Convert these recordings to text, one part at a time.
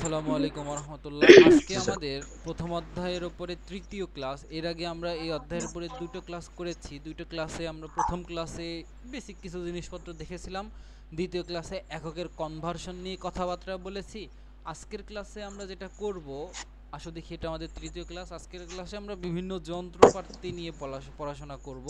আসসালামু আলাইকুম রহমতুল্লাহ। আজকে আমাদের প্রথম অধ্যায়ের উপরে তৃতীয় ক্লাস। এর আগে আমরা এই অধ্যায়ের উপরে দুটো ক্লাস করেছি। দুটো ক্লাসে আমরা প্রথম ক্লাসে বেসিক কিছু জিনিসপত্র দেখেছিলাম, দ্বিতীয় ক্লাসে এককের কনভার্সন নিয়ে কথাবার্তা বলেছি। আজকের ক্লাসে আমরা যেটা করব, আসো দেখি, এটা আমাদের তৃতীয় ক্লাস। আজকের ক্লাসে আমরা বিভিন্ন যন্ত্রপাতি নিয়ে পড়াশোনা করব।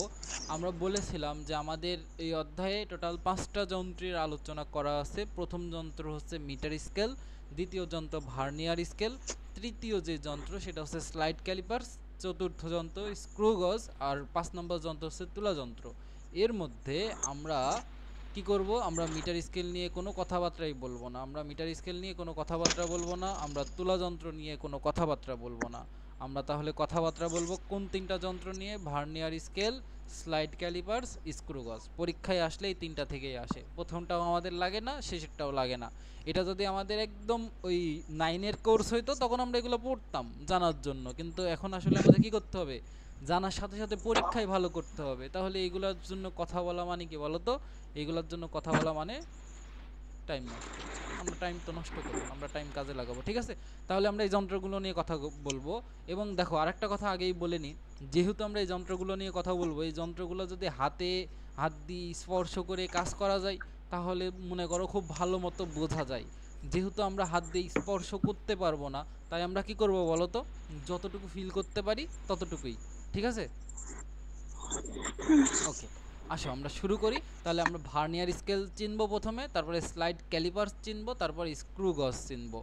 আমরা বলেছিলাম যে আমাদের এই অধ্যায়ে টোটাল 5টা যন্ত্রের আলোচনা করা আছে। প্রথম যন্ত্র হচ্ছে মিটার স্কেল, দ্বিতীয় যন্ত্র ভার্নিয়ার স্কেল, তৃতীয় যে যন্ত্র সেটা হচ্ছে স্লাইড ক্যালিপার্স, চতুর্থ যন্ত্র স্ক্রু গজ, আর 5 নম্বর যন্ত্র হচ্ছে তুলা যন্ত্র। এর মধ্যে আমরা কি করব, আমরা মিটার স্কেল নিয়ে কোনো কথাবার্তাই বলবো না, আমরা মিটার স্কেল নিয়ে কোনো কথাবার্তা বলবো না, আমরা তুলা যন্ত্র নিয়ে কোনো কথাবার্তা বলবো না। আমরা তাহলে কথাবার্তা বলবো কোন তিনটা যন্ত্র নিয়ে? Vernier scale, slide callipers, screw গজ। পরীক্ষায় আসলে এই তিনটা থেকেই আসে, প্রথমটাও আমাদের লাগে না, শেষেরটাও লাগে না। এটা যদি আমাদের একদম ওই 9-এর কোর্স হইতো তখন আমরা এগুলো পড়তাম জানার জন্য, কিন্তু এখন আসলে আমাদের কি করতে হবে? জানার সাথে সাথে পরীক্ষায় ভালো করতে হবে। তাহলে এইগুলোর জন্য কথা বলা মানে কি বলতো? এইগুলোর জন্য কথা বলা মানে টাইম নষ্ট। আমরা টাইম তো নষ্ট করব না, আমরা টাইম কাজে লাগাবো, ঠিক আছে? তাহলে আমরা এই যন্ত্রগুলো নিয়ে কথা বলবো। এবং দেখো, আরেকটা কথা আগেই বলে নিই, যেহেতু আমরা এই যন্ত্রগুলো নিয়ে কথা বলবো, এই যন্ত্রগুলো যদি হাত দিয়ে স্পর্শ করে কাজ করা যায় তাহলে মনে করো খুব ভালো মতো বোঝা যায়। যেহেতু আমরা হাত দিয়ে স্পর্শ করতে পারবো না, তাই আমরা কি করব বলো তো? যতটুকু ফিল করতে পারি ততটুকুই, ঠিক আছে? ওকে, আসো আমরা শুরু করি। তাহলে আমরা ভার্নিয়ার স্কেল চিনবো প্রথমে, তারপরে স্লাইড ক্যালিপার্স চিনবো, তারপর স্ক্রু গজ চিনবো।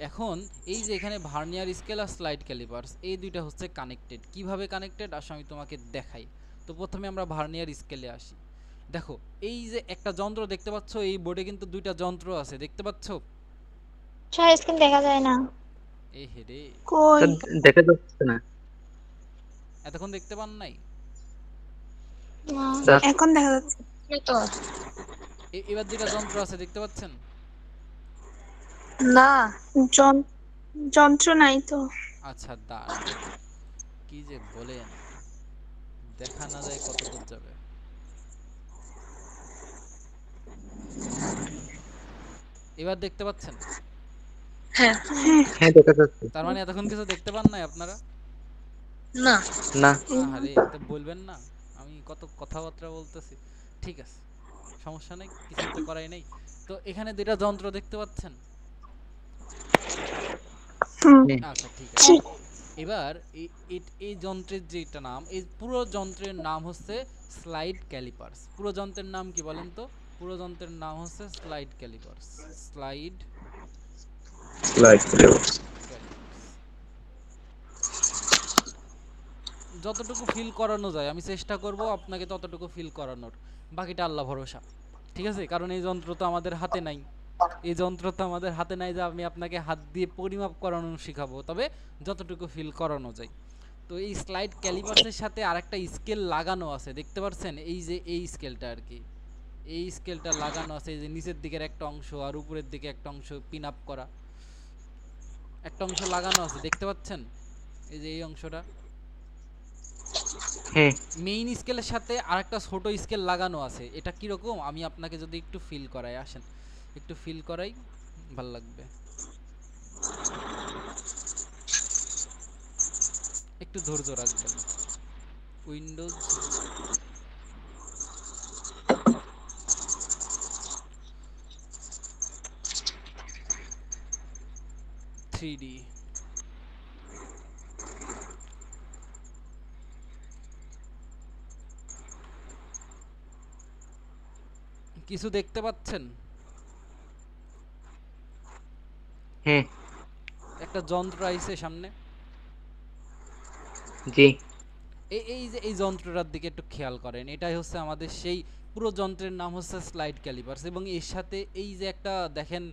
এখন এই যে এখানে ভার্নিয়ার স্কেল আর স্লাইড ক্যালিপার্স, এই দুইটা হচ্ছে কানেক্টেড। কিভাবে কানেক্টেড আসো আমি তোমাকে দেখাই। তো প্রথমে আমরা ভার্নিয়ার স্কেলে আসি। দেখো, এই যে একটা যন্ত্র দেখতে পাচ্ছ, এই বোর্ডে কিন্তু দুইটা যন্ত্র আছে, দেখতে পাচ্ছ? স্যার স্ক্রিন দেখা যায় না। এ হেরে, কই? স্যার দেখা যাচ্ছে না এতক্ষণ দেখতে পান নাই? না, স্যার। এখন দেখা যাচ্ছে। এই তো। এবার দুইটা যন্ত্র আছে, দেখতে পাচ্ছেন? না, যন- যন্ত্র নাই তো। আচ্ছা দাঁড়ান, কি যে বলেন, দেখা না যায় কত দূর যাবে। এবার দেখতে পাচ্ছেন? হ্যাঁ। হ্যাঁ। হ্যাঁ দেখা যাচ্ছে। তার মানে এতক্ষণ কিছু দেখতে পান নাই আপনারা? না। না। আহারে, তো বলবেন না, আমি কত কথাবার্তা বলতেছি। ঠিক আছে, সমস্যা নাই, কিছুই তো করাই নাই। তো এখানে দুইটা যন্ত্র দেখতে পাচ্ছেন? হুম। হ্যাঁ আচ্ছা ঠিক আছে। এবার এই যন্ত্রের যেটা নাম, এই পুরো যন্ত্রের নাম হচ্ছে স্লাইড ক্যালিপার্স। পুরো যন্ত্রের নাম কি বলেন তো? পুরো যন্ত্রের নাম হচ্ছে slide callipers. Slide light callipers. যতটুকু ফিল করানো যায় আমি চেষ্টা করব আপনাকে ততটুকু ফিল করানোর, বাকিটা আল্লাহ ভরসা, ঠিক আছে? কারণ এই যন্ত্র তো আমাদের হাতে নাই, এই যন্ত্র তো আমাদের হাতে নাই যে আমি আপনাকে হাত দিয়ে পরিমাপ করানো শিখাবো, তবে যতটুকু ফিল করানো যায়। তো এই স্লাইড ক্যালিপার্সের সাথে আরেকটা স্কেল লাগানো আছে, দেখতে পাচ্ছেন? এই যে এই স্কেলটা আর কি, এই স্কেলটা লাগানো আছে, এই যে নিচের দিকের একটা অংশ আর উপরের দিকে একটা অংশ পিন আপ করা একটা অংশ লাগানো আছে, দেখতে পাচ্ছেন? এই যে এই অংশটা হ্যাঁ মেইন স্কেলের সাথে আরেকটা ছোট স্কেল লাগানো আছে। এটা কিরকম আমি আপনাকে যদি একটু ফিল করাই, আসেন একটু ফিল করাই, ভাল লাগবে। একটু ধৈর্য রাখবেন। উইন্ডোজ, 3D, কিছু দেখতে পাচ্ছেন? হ্যাঁ একটা যন্ত্র আইছে সামনে, জি এই যে এই যন্ত্রটার দিকে একটু খেয়াল করেন। এটাই হচ্ছে আমাদের সেই পুরো যন্ত্রের নাম হচ্ছে স্লাইড ক্যালিপার্স, এবং এর সাথে এই যে একটা দেখেন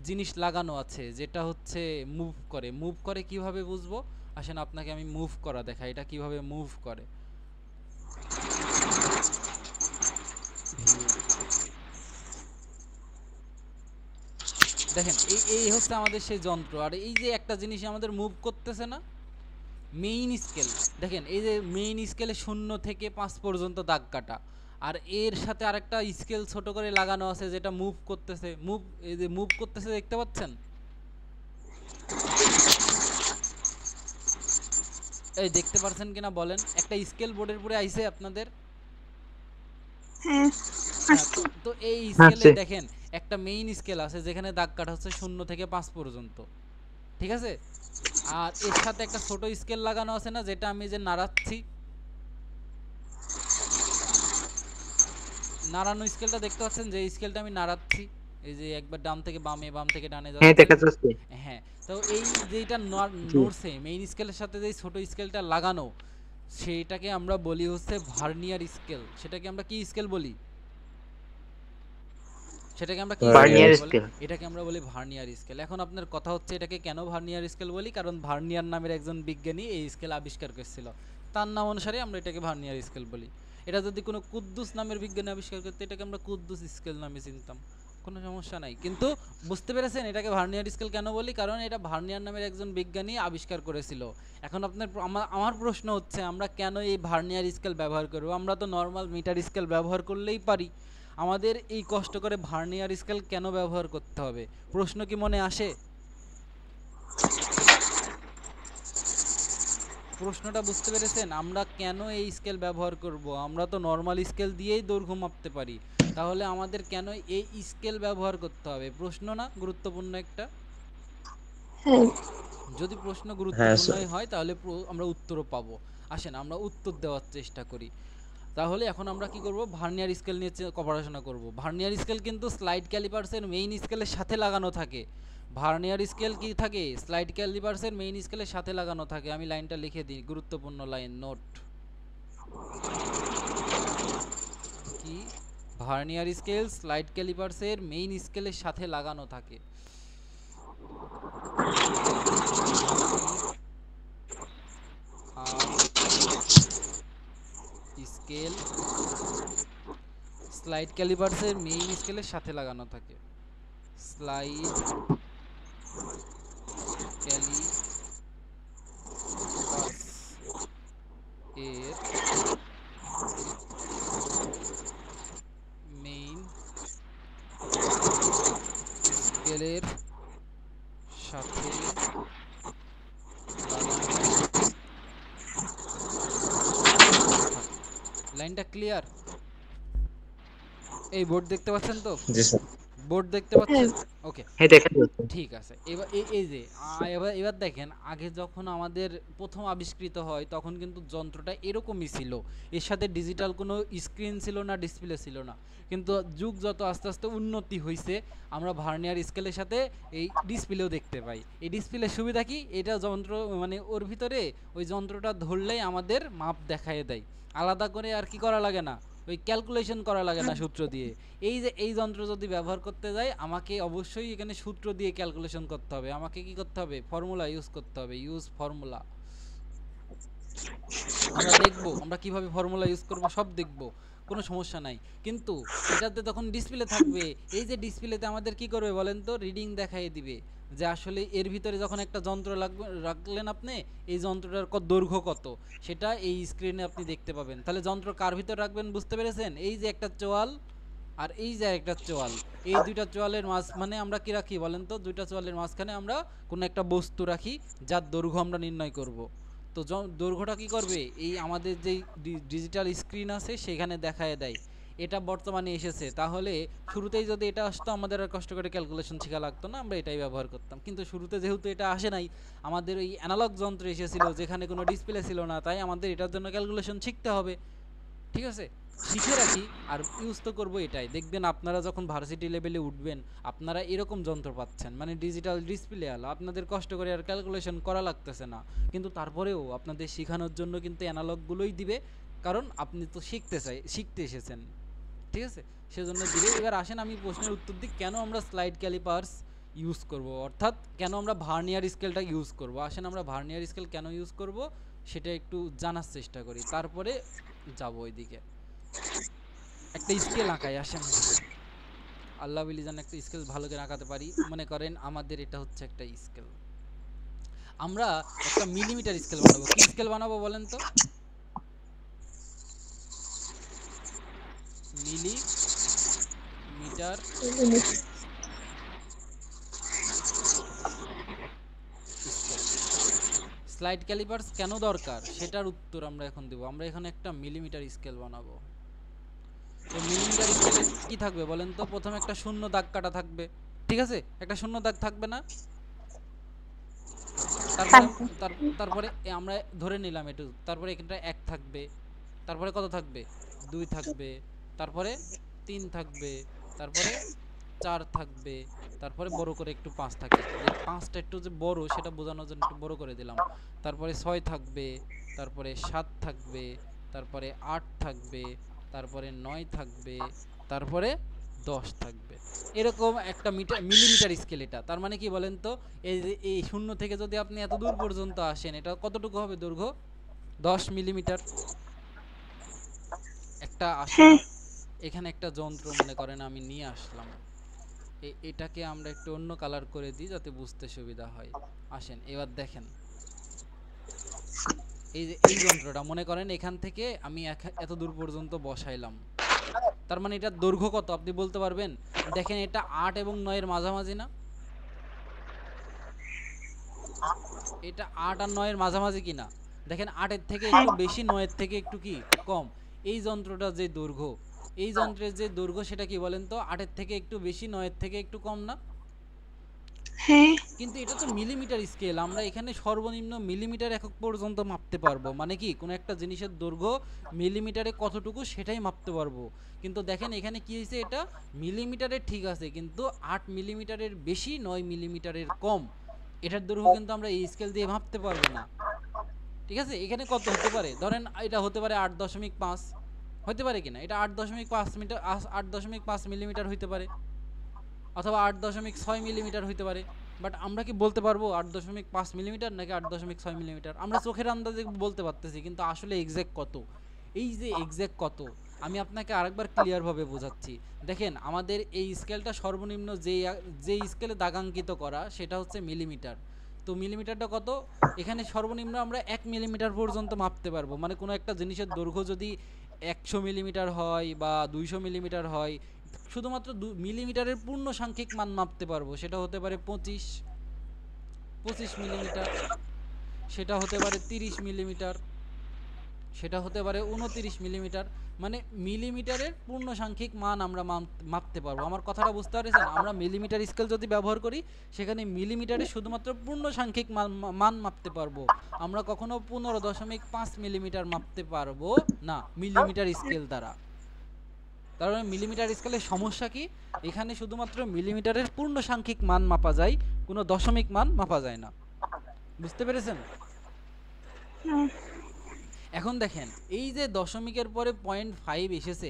জিনিস লাগানো আছে যেটা হচ্ছে মুভ করে কিভাবে বুঝবো? আসেন আপনাকে আমি মুভ করা দেখাই, এটা কিভাবে মুভ করে। ভিউ, দেখেন এই এই হচ্ছে আমাদের সেই যন্ত্র, আর এই যে একটা জিনিস আমাদের মুভ করতেছে না, মেইন স্কেল। দেখেন এই যে মেইন স্কেলে 0 থেকে 5 পর্যন্ত দাগ কাটা, আর এর সাথে আরেকটা স্কেল ছোট করে লাগানো আছে যেটা মুভ করতেছে, এই যে মুভ করতেছে, দেখতে পাচ্ছেন? এই দেখতে পারছেন কিনা বলেন, একটা স্কেল বোর্ডের উপরে আইছে আপনাদের। হ্যাঁ হ্যাঁ, আসছে। তো এই স্কেলে আসছে। দেখেন একটা মেইন স্কেল আছে যেখানে দাগ কাটা হচ্ছে 0 থেকে 5 পর্যন্ত, ঠিক আছে? আর এর সাথে একটা ছোট স্কেল লাগানো আছে না, যেটা আমি যে নাড়াচ্ছি, নাড়ানো স্কেলটা দেখতে পাচ্ছেন, যে স্কেলটা আমি নাড়াচ্ছি, এই যে একবার ডান থেকে বামে, বাম থেকে ডানে হ্যাঁ যাচ্ছে। দেখা যাচ্ছে। হ্যাঁ, তো এই যেটা জি। নড়ছে মেইন স্কেলের সাথে যে ছোট স্কেলটা লাগানো, সেটাকে আমরা বলি হচ্ছে ভার্নিয়ার স্কেল। সেটাকে আমরা কি স্কেল বলি? সেটাকে আমরা কি স্কেল ভার্নিয়ার বলি বলেন? স্কেল। এটাকে আমরা বলি ভার্নিয়ার স্কেল। এখন আপনার কথা হচ্ছে এটাকে কেন ভার্নিয়ার স্কেল বলি? কারণ ভার্নিয়ার নামের একজন বিজ্ঞানী এই স্কেল আবিষ্কার করেছিল, তার নাম অনুসারে আমরা এটাকে ভার্নিয়ার স্কেল বলি। এটা যদি কোনো কুদ্দুস নামের বিজ্ঞানী আবিষ্কার করতে, এটাকে আমরা কুদ্দুস স্কেল নামে চিনতাম, কোনো সমস্যা নাই। কিন্তু বুঝতে পেরেছেন এটাকে ভার্নিয়ার স্কেল কেন বলি? কারণ এটা ভার্নিয়ার নামের একজন বিজ্ঞানী আবিষ্কার করেছিল। এখন আপনার আমার প্রশ্ন হচ্ছে, আমরা কেন এই ভার্নিয়ার স্কেল ব্যবহার করব? আমরা তো নর্মাল মিটার স্কেল ব্যবহার করলেই পারি, আমাদের এই কষ্ট করে ভার্নিয়ার স্কেল কেন ব্যবহার করতে হবে? প্রশ্ন কি মনে আসে? প্রশ্নটা বুঝতে পেরেছেন? আমরা কেন এই স্কেল ব্যবহার করব? আমরা তো নর্মাল স্কেল দিয়েই দৈর্ঘ্য মাপতে পারি, তাহলে আমাদের কেন এই স্কেল ব্যবহার করতে হবে? প্রশ্ন না গুরুত্বপূর্ণ একটা? হ্যাঁ যদি প্রশ্ন হ্যাঁ স্যার। গুরুত্বপূর্ণই হয় তাহলে আমরা উত্তরও পাবো। আসেন আমরা উত্তর দেওয়ার চেষ্টা করি। তাহলে এখন আমরা কি করব? ভার্নিয়ার স্কেল নিয়ে পড়াশোনা করব। ভার্নিয়ার স্কেল কিন্তু স্লাইড ক্যালিপার্সের মেইন স্কেলের সাথে লাগানো থাকে। ভার্নিয়ার স্কেল কি থাকে? স্লাইড ক্যালিপার্সের মেইন স্কেলের সাথে লাগানো থাকে। আমি লাইনটা লিখে দিই, গুরুত্বপূর্ণ লাইন, নোট। কি? ভার্নিয়ার স্কেল স্লাইড ক্যালিপার্সের মেইন স্কেলের সাথে লাগানো থাকে। আর স্কেল স্লাইড ক্যালিপার্সের মেইন স্কেলের সাথে লাগানো থাকে। স্লাইড ক্যালিপার্স এর মেইন স্কেলের সাথে লাগানো থাকে। লাইনটা ক্লিয়ার? এই বোর্ড দেখতে পাচ্ছেন তো? জি স্যার। বোর্ড দেখতে হ্যাঁ পাচ্ছেন? ওকে, হ্যাঁ দেখা যাচ্ছে। ঠিক আছে। এবার এই যে এবার দেখেন, আগে যখন আমাদের প্রথম আবিষ্কৃত হয় তখন কিন্তু যন্ত্রটা এরকমই ছিল, এর সাথে ডিজিটাল কোনো স্ক্রিন ছিল না, ডিসপ্লে ছিল না। কিন্তু যুগ যত আস্তে আস্তে উন্নতি হয়েছে, আমরা ভার্নিয়ার স্কেলের সাথে এই ডিসপ্লেও দেখতে পাই। এই ডিসপ্লের সুবিধা কি? এটা যন্ত্র মানে ওর ভিতরে ওই যন্ত্রটা ধরলেই আমাদের মাপ দেখায় দেয়, আলাদা করে আর কি করা লাগে না, ওই ক্যালকুলেশন করা লাগে না সূত্র দিয়ে। এই যে এই যন্ত্র যদি ব্যবহার করতে যাই, আমাকে অবশ্যই এখানে সূত্র দিয়ে ক্যালকুলেশন করতে হবে। আমাকে কি করতে হবে? ফর্মুলা ইউজ করতে হবে, ইউজ ফর্মুলা। আমরা দেখব আমরা কিভাবে ফর্মুলা ইউজ করব, সব দেখব, কোনো সমস্যা নাই। কিন্তু এটাতে তখন ডিসপ্লে থাকবে, এই যে ডিসপ্লেতে আমাদের কি করবে বলেন তো? রিডিং দেখাই দিবে যে আসলে এর ভিতরে যখন একটা যন্ত্র রাখলেন আপনি, এই যন্ত্রটার দৈর্ঘ্য কত, সেটা এই স্ক্রিনে আপনি দেখতে পাবেন। তাহলে যন্ত্র কার ভিতর রাখবেন বুঝতে পেরেছেন? এই যে একটা চোয়াল আর এই যে একটা চোয়াল, এই দুইটা চোয়ালের মাঝ মানে আমরা কি রাখি বলেন তো? দুইটা চোয়ালের মাঝখানে আমরা কোনো একটা বস্তু রাখি যার দৈর্ঘ্য আমরা নির্ণয় করব। তো দৈর্ঘ্যটা কি করবে? এই আমাদের যেই ডিজিটাল স্ক্রিন আছে সেখানে দেখায় দেয়। এটা বর্তমানে এসেছে, তাহলে শুরুতেই যদি এটা আসতো আমাদের আর কষ্ট করে ক্যালকুলেশন শেখা লাগতো না, আমরা এটাই ব্যবহার করতাম। কিন্তু শুরুতে যেহেতু এটা আসে নাই, আমাদের ওই অ্যানালগ যন্ত্র এসেছিল যেখানে কোনো ডিসপ্লে ছিল না, তাই আমাদের এটার জন্য ক্যালকুলেশন শিখতে হবে। ঠিক আছে, শিখে রাখি আর ইউজ তো করবো এটাই। দেখবেন আপনারা যখন ভার্সিটি লেভেলে উঠবেন, আপনারা এরকম যন্ত্র পাচ্ছেন, মানে ডিজিটাল ডিসপ্লে আলো, আপনাদের কষ্ট করে আর ক্যালকুলেশন করা লাগতেছে না। কিন্তু তারপরেও আপনাদের শেখানোর জন্য কিন্তু অ্যানালগগুলোই দিবে, কারণ আপনি তো শিখতে এসেছেন। ঠিক আছে, সেজন্য দিবে। এবার আসেন আমি প্রশ্নের উত্তর দিই, কেন আমরা স্লাইড ক্যালিপার্স ইউজ করব, অর্থাৎ কেন আমরা ভার্নিয়ার স্কেলটা ইউজ করব। আসেন আমরা ভার্নিয়ার স্কেল কেন ইউজ করব সেটা একটু জানার চেষ্টা করি, তারপরে যাবো ওইদিকে। একটা স্কেল আঁকাই, আসেন। আল্লাহ বিলি জান একটা স্কেল ভালো করে আঁকাতে পারি। মনে করেন আমাদের এটা হচ্ছে একটা স্কেল, আমরা একটা মিলিমিটার স্কেল বানাবো। কি স্কেল বানাবো বলেন তো? Millimetre scale. স্লাইড ক্যালিপার্স কেন দরকার সেটার উত্তর আমরা এখন দেব। আমরা এখানে একটা মিলিমিটার স্কেল বানাবো। তো মিলিমিটার স্কেলে কি থাকবে বলেন তো? প্রথমে একটা শূন্য দাগ কাটা থাকবে, ঠিক আছে? একটা শূন্য দাগ থাকবে না? তারপরে থাকবে। তারপরে আমরা ধরে নিলাম একটু, তারপরে এখানটা 1 থাকবে, তারপরে কত থাকবে? 2 থাকবে, তারপরে 3 থাকবে, তারপরে 4 থাকবে, তারপরে বড় করে একটু 5 থাকবে। যে 5টা একটু যে বড় সেটা বোঝানোর জন্য একটু বড় করে দিলাম। তারপরে 6 থাকবে, তারপরে 7 থাকবে, তারপরে 8 থাকবে, তারপরে 9 থাকবে, তারপরে 10 থাকবে। এরকম একটা মিলিমিটার স্কেল এটা। তার মানে কি বলেন তো? এই যে এই শূন্য থেকে যদি আপনি এত দূর পর্যন্ত আসেন, এটা কতটুকু হবে দৈর্ঘ্য? 10 মিলিমিটার। একটা আসেন হ্যাঁ, এখানে একটা যন্ত্র মনে করেন আমি নিয়ে আসলাম। এটাকে আমরা একটু অন্য কালার করে দিই যাতে বুঝতে সুবিধা হয়। আসেন এবার দেখেন, এই যে এই যন্ত্রটা মনে করেন এখান থেকে আমি এত দূর পর্যন্ত বসাইলাম। তার মানে এটার দৈর্ঘ্য কত আপনি বলতে পারবেন? দেখেন এটা 8 এবং 9 এর মাঝামাঝি না? এটা 8 আর 9 এর মাঝামাঝি কিনা? দেখেন 8 এর থেকে একটু বেশি, 9 এর থেকে একটু কি কম। এই যন্ত্রটার যে দৈর্ঘ্য, এই যন্ত্রের যে দৈর্ঘ্য সেটা কি বলেন তো? 8 এর থেকে একটু বেশি, 9 এর থেকে একটু কম না? হ্যাঁ, কিন্তু এটা তো মিলিমিটার স্কেল, আমরা এখানে সর্বনিম্ন মিলিমিটার একক পর্যন্ত মাপতে পারবো। মানে কি কোনো একটা জিনিসের দৈর্ঘ্য মিলিমিটারে কতটুকু সেটাই মাপতে পারবো। কিন্তু দেখেন এখানে কি হয়েছে, এটা মিলিমিটারে ঠিক আছে কিন্তু 8 মিলিমিটারের বেশি, 9 মিলিমিটারের কম। এটার দৈর্ঘ্য কিন্তু আমরা এই স্কেল দিয়ে মাপতে পারবো না। ঠিক আছে, এখানে কত হতে পারে? ধরেন এটা হতে পারে 8.5 হতে পারে কিনা? এটা 8.5 মিটার, 8.5 মিলিমিটার হইতে পারে, অথবা 8.6 মিলিমিটার হইতে পারে। বাট আমরা কি বলতে পারবো 8.5 মিলিমিটার নাকি 8.6 মিলিমিটার? আমরা চোখের আন্দাজে বলতে পারতেছি, কিন্তু আসলে এক্সাক্ট কত? এই যে এক্সাক্ট কত, আমি আপনাকে আরেকবার ক্লিয়ারভাবে বোঝাচ্ছি। দেখেন আমাদের এই স্কেলটা সর্বনিম্ন যে স্কেলে দাগাঙ্কিত করা সেটা হচ্ছে মিলিমিটার। তো মিলিমিটারটা কত? এখানে সর্বনিম্ন আমরা 1 মিলিমিটার পর্যন্ত মাপতে পারবো। মানে কোনো একটা জিনিসের দৈর্ঘ্য যদি 100 মিলিমিটার হয় বা 200 মিলিমিটার হয়, শুধুমাত্র মিলিমিটারের পূর্ণ সাংখ্যিক মান মাপতে পারবো। সেটা হতে পারে 25 মিলিমিটার, সেটা হতে পারে 30 মিলিমিটার, সেটা হতে পারে 29 মিলিমিটার। মানে মিলিমিটারের পূর্ণ সাংখ্যিক মান আমরা মাপতে পারবো। আমার কথাটা বুঝতে পারছেন? আমরা মিলিমিটার স্কেল যদি ব্যবহার করি, সেখানে মিলিমিটারে শুধুমাত্র পূর্ণ সাংখ্যিক মান মাপতে পারবো। আমরা কখনো 15.5 মিলিমিটার মাপতে পারবো না মিলিমিটার স্কেল দ্বারা। তার মানে মিলিমিটার স্কেলের সমস্যা কি? এখানে শুধুমাত্র মিলিমিটারের পূর্ণ সাংখ্যিক মান মাপা যায়, কোনো দশমিক মান মাপা যায় না। বুঝতে পেরেছেন? এখন দেখেন এই যে দশমিকের পরে 0.5 এসেছে,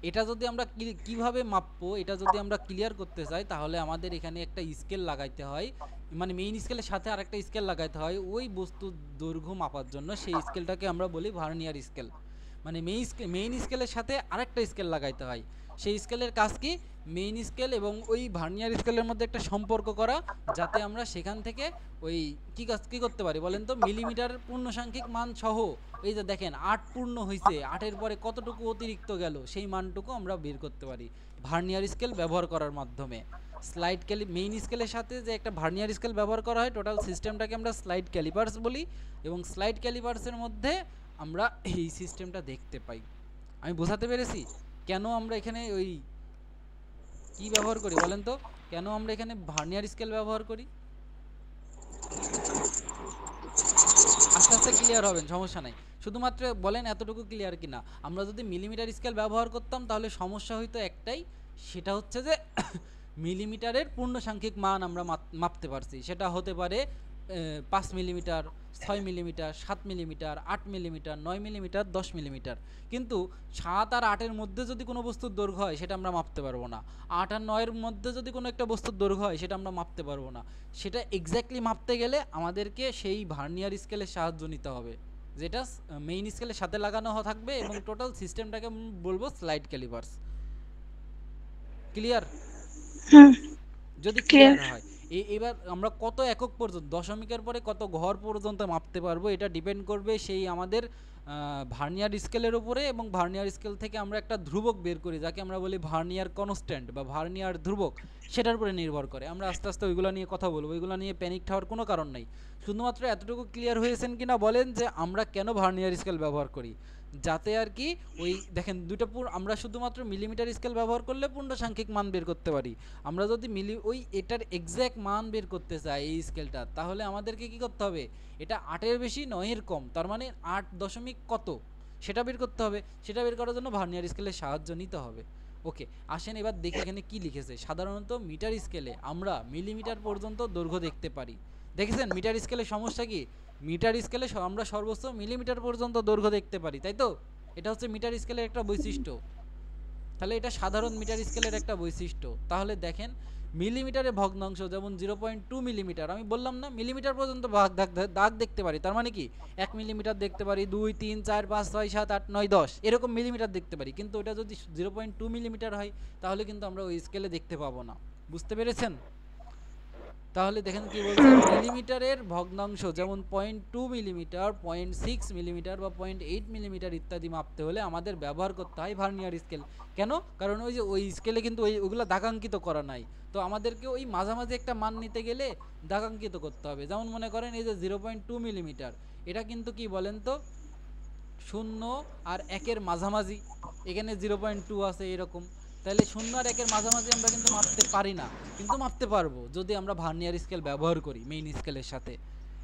এটা যদি আমরা কিভাবে মাপবো, এটা যদি আমরা ক্লিয়ার করতে চাই, তাহলে আমাদের এখানে একটা স্কেল লাগাইতে হয়। মানে মেইন স্কেলের সাথে আরেকটা স্কেল লাগাইতে হয় ওই বস্তুর দৈর্ঘ্য মাপার জন্য। সেই স্কেলটাকে আমরা বলি ভার্নিয়ার স্কেল। মানে মেইন স্কেলের সাথে আরেকটা স্কেল লাগাইতে হয়। সেই স্কেলের কাজ কি? মেইন স্কেল এবং ওই ভার্নিয়ার স্কেলের মধ্যে একটা সম্পর্ক করা, যাতে আমরা সেখান থেকে ওই কি করতে পারি বলেন তো? মিলিমিটার পূর্ণসাংখ্যিক মান সহ, এই যে দেখেন 8 পূর্ণ হয়েছে, 8-এর পরে কতটুকু অতিরিক্ত গেল সেই মানটুকু আমরা বের করতে পারি ভার্নিয়ার স্কেল ব্যবহার করার মাধ্যমে। মেইন স্কেলের সাথে যে একটা ভার্নিয়ার স্কেল ব্যবহার করা হয়, টোটাল সিস্টেমটাকে আমরা স্লাইড ক্যালিপার্স বলি। এবং স্লাইড ক্যালিপার্সের মধ্যে আমরা এই সিস্টেমটা দেখতে পাই। আমি বোঝাতে পেরেছি কেন আমরা এখানে ওই কি ব্যবহার করি বলেন তো? কেন আমরা এখানে ভার্নিয়ার স্কেল ব্যবহার করি? আস্তে আস্তে ক্লিয়ার হবেন, সমস্যা নাই। শুধুমাত্র বলেন এতটুকু ক্লিয়ার কিনা। আমরা যদি মিলিমিটার স্কেল ব্যবহার করতাম তাহলে সমস্যা হইতো একটাই, সেটা হচ্ছে যে মিলিমিটারের পূর্ণ সাংখ্যিক মান আমরা মাপতে পারছি। সেটা হতে পারে 5 millimetre, 6 millimetre, 7 millimetre, 8 millimetre, 9 millimetre, 10 millimetre. কিন্তু 7 আর 8-এর মধ্যে যদি কোনো বস্তুর দৈর্ঘ্য হয় সেটা আমরা মাপতে পারবো না। 8 আর 9-এর মধ্যে যদি কোনো একটা বস্তুর দৈর্ঘ্য হয় সেটা আমরা মাপতে পারবো না। সেটা এক্স্যাক্টলি মাপতে গেলে আমাদেরকে সেই ভার্নিয়ার স্কেলের সাহায্য নিতে হবে, যেটা মেইন স্কেলের সাথে লাগানো থাকবে। এবং টোটাল সিস্টেমটাকে বলবো স্লাইড ক্যালিপার্স। ক্লিয়ার? যদি ক্লিয়ার হয়, এবার আমরা কত একক পর্যন্ত, দশমিকের পরে কত ঘর পর্যন্ত মাপতে পারবো এটা ডিপেন্ড করবে সেই আমাদের ভার্নিয়ার স্কেলের উপরে, এবং ভার্নিয়ার স্কেল থেকে আমরা একটা ধ্রুবক বের করি যাকে আমরা বলি ভার্নিয়ার কনস্ট্যান্ট বা ভার্নিয়ার ধ্রুবক, সেটার উপরে নির্ভর করে। আমরা আস্তে আস্তে ওইগুলো নিয়ে কথা বলবো, ওইগুলো নিয়ে প্যানিক হওয়ার কোনো কারণ নাই। শুধুমাত্র এতটুকু ক্লিয়ার হয়েছেন কিনা বলেন যে আমরা কেন ভার্নিয়ার স্কেল ব্যবহার করি, যাতে আর কি ওই দেখেন দুইটা আমরা শুধুমাত্র মিলিমিটার স্কেল ব্যবহার করলে পূর্ণসাংখ্যিক মান বের করতে পারি। আমরা যদি ওই এটার এক্স্যাক্ট মান বের করতে চাই এই স্কেলটা, তাহলে আমাদেরকে কি করতে হবে, এটা 8-এর বেশি 9-এর কম, তার মানে 8 দশমিক কত সেটা বের করতে হবে। সেটা বের করার জন্য ভার্নিয়ার স্কেলের সাহায্য নিতে হবে। ওকে, আসেন এবার দেখি এখানে কি লিখেছে। সাধারণত মিটার স্কেলে আমরা মিলিমিটার পর্যন্ত দৈর্ঘ্য দেখতে পারি। দেখেছেন মিটার স্কেলের সমস্যা কি, মিটার স্কেলে আমরা সর্বোচ্চ মিলিমিটার পর্যন্ত দৈর্ঘ্য দেখতে পারি, তাই তো? এটা হচ্ছে মিটার স্কেলের একটা বৈশিষ্ট্য। তাহলে এটা সাধারণ মিটার স্কেলের একটা বৈশিষ্ট্য। তাহলে দেখেন মিলিমিটারে ভগ্নাংশ যেমন 0.2 মিলিমিটার, আমি বললাম না মিলিমিটার পর্যন্ত দাগ দেখতে পারি, তার মানে কি 1 মিলিমিটার দেখতে পারি, 2, 3, 4, 5, 6, 7, 8, 9, 10 এরকম মিলিমিটার দেখতে পারি। কিন্তু ওটা যদি 0.2 মিলিমিটার হয় তাহলে কিন্তু আমরা ওই স্কেলে দেখতে পাবো না। বুঝতে পেরেছেন? তাহলে দেখেন কি বলছে, মিলিমিটারের ভগ্নাংশ যেমন 0.2 মিলিমিটার, 0.6 মিলিমিটার বা 0.8 মিলিমিটার ইত্যাদি মাপতে হলে আমাদের ব্যবহার করতে হয় ভার্নিয়ার স্কেল। কেন? কারণ ওই যে ওই স্কেলে কিন্তু ওইগুলো দাগাঙ্কিত করা নাই, তো আমাদেরকে ওই মাঝামাঝি একটা মান নিতে গেলে দাগাঙ্কিত করতে হবে। যেমন মনে করেন এই যে 0.2 মিলিমিটার, এটা কিন্তু কি বলেন তো 0 আর 1-এর মাঝামাঝি, এখানে 0.2 আছে এরকম। তাহলে 0 আর 1-এর মাঝামাঝি আমরা কিন্তু মাপতে পারি না, কিন্তু মাপতে পারবো যদি আমরা ভার্নিয়ার স্কেল ব্যবহার করি মেইন স্কেলের সাথে।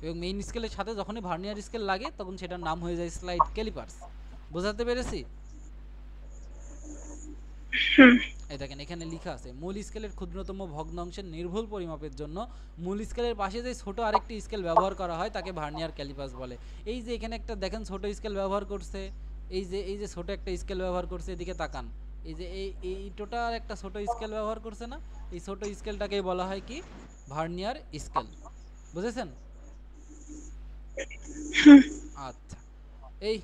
এবং মেইন স্কেলের সাথে যখনই ভার্নিয়ার স্কেল লাগে তখন সেটার নাম হয়ে যায় স্লাইড ক্যালিপার্স। বোঝাতে পেরেছি? এই দেখেন এখানে লেখা আছে মূল স্কেলের ক্ষুদ্রতম ভগ্নাংশের নির্ভুল পরিমাপের জন্য মূল স্কেলের পাশে যে ছোট আরেকটি স্কেল ব্যবহার করা হয় তাকে ভার্নিয়ার ক্যালিপার্স বলে। এই যে এখানে একটা দেখেন ছোট স্কেল ব্যবহার করছে, এই যে ছোট একটা স্কেল ব্যবহার করছে, এদিকে তাকান, এই যে এই টোটাল একটা ছোট স্কেল ব্যবহার করছে না, এই ছোট স্কেলটাকে বলা হয় কি ভার্নিয়ার স্কেল। বুঝেছেন? আচ্ছা, এই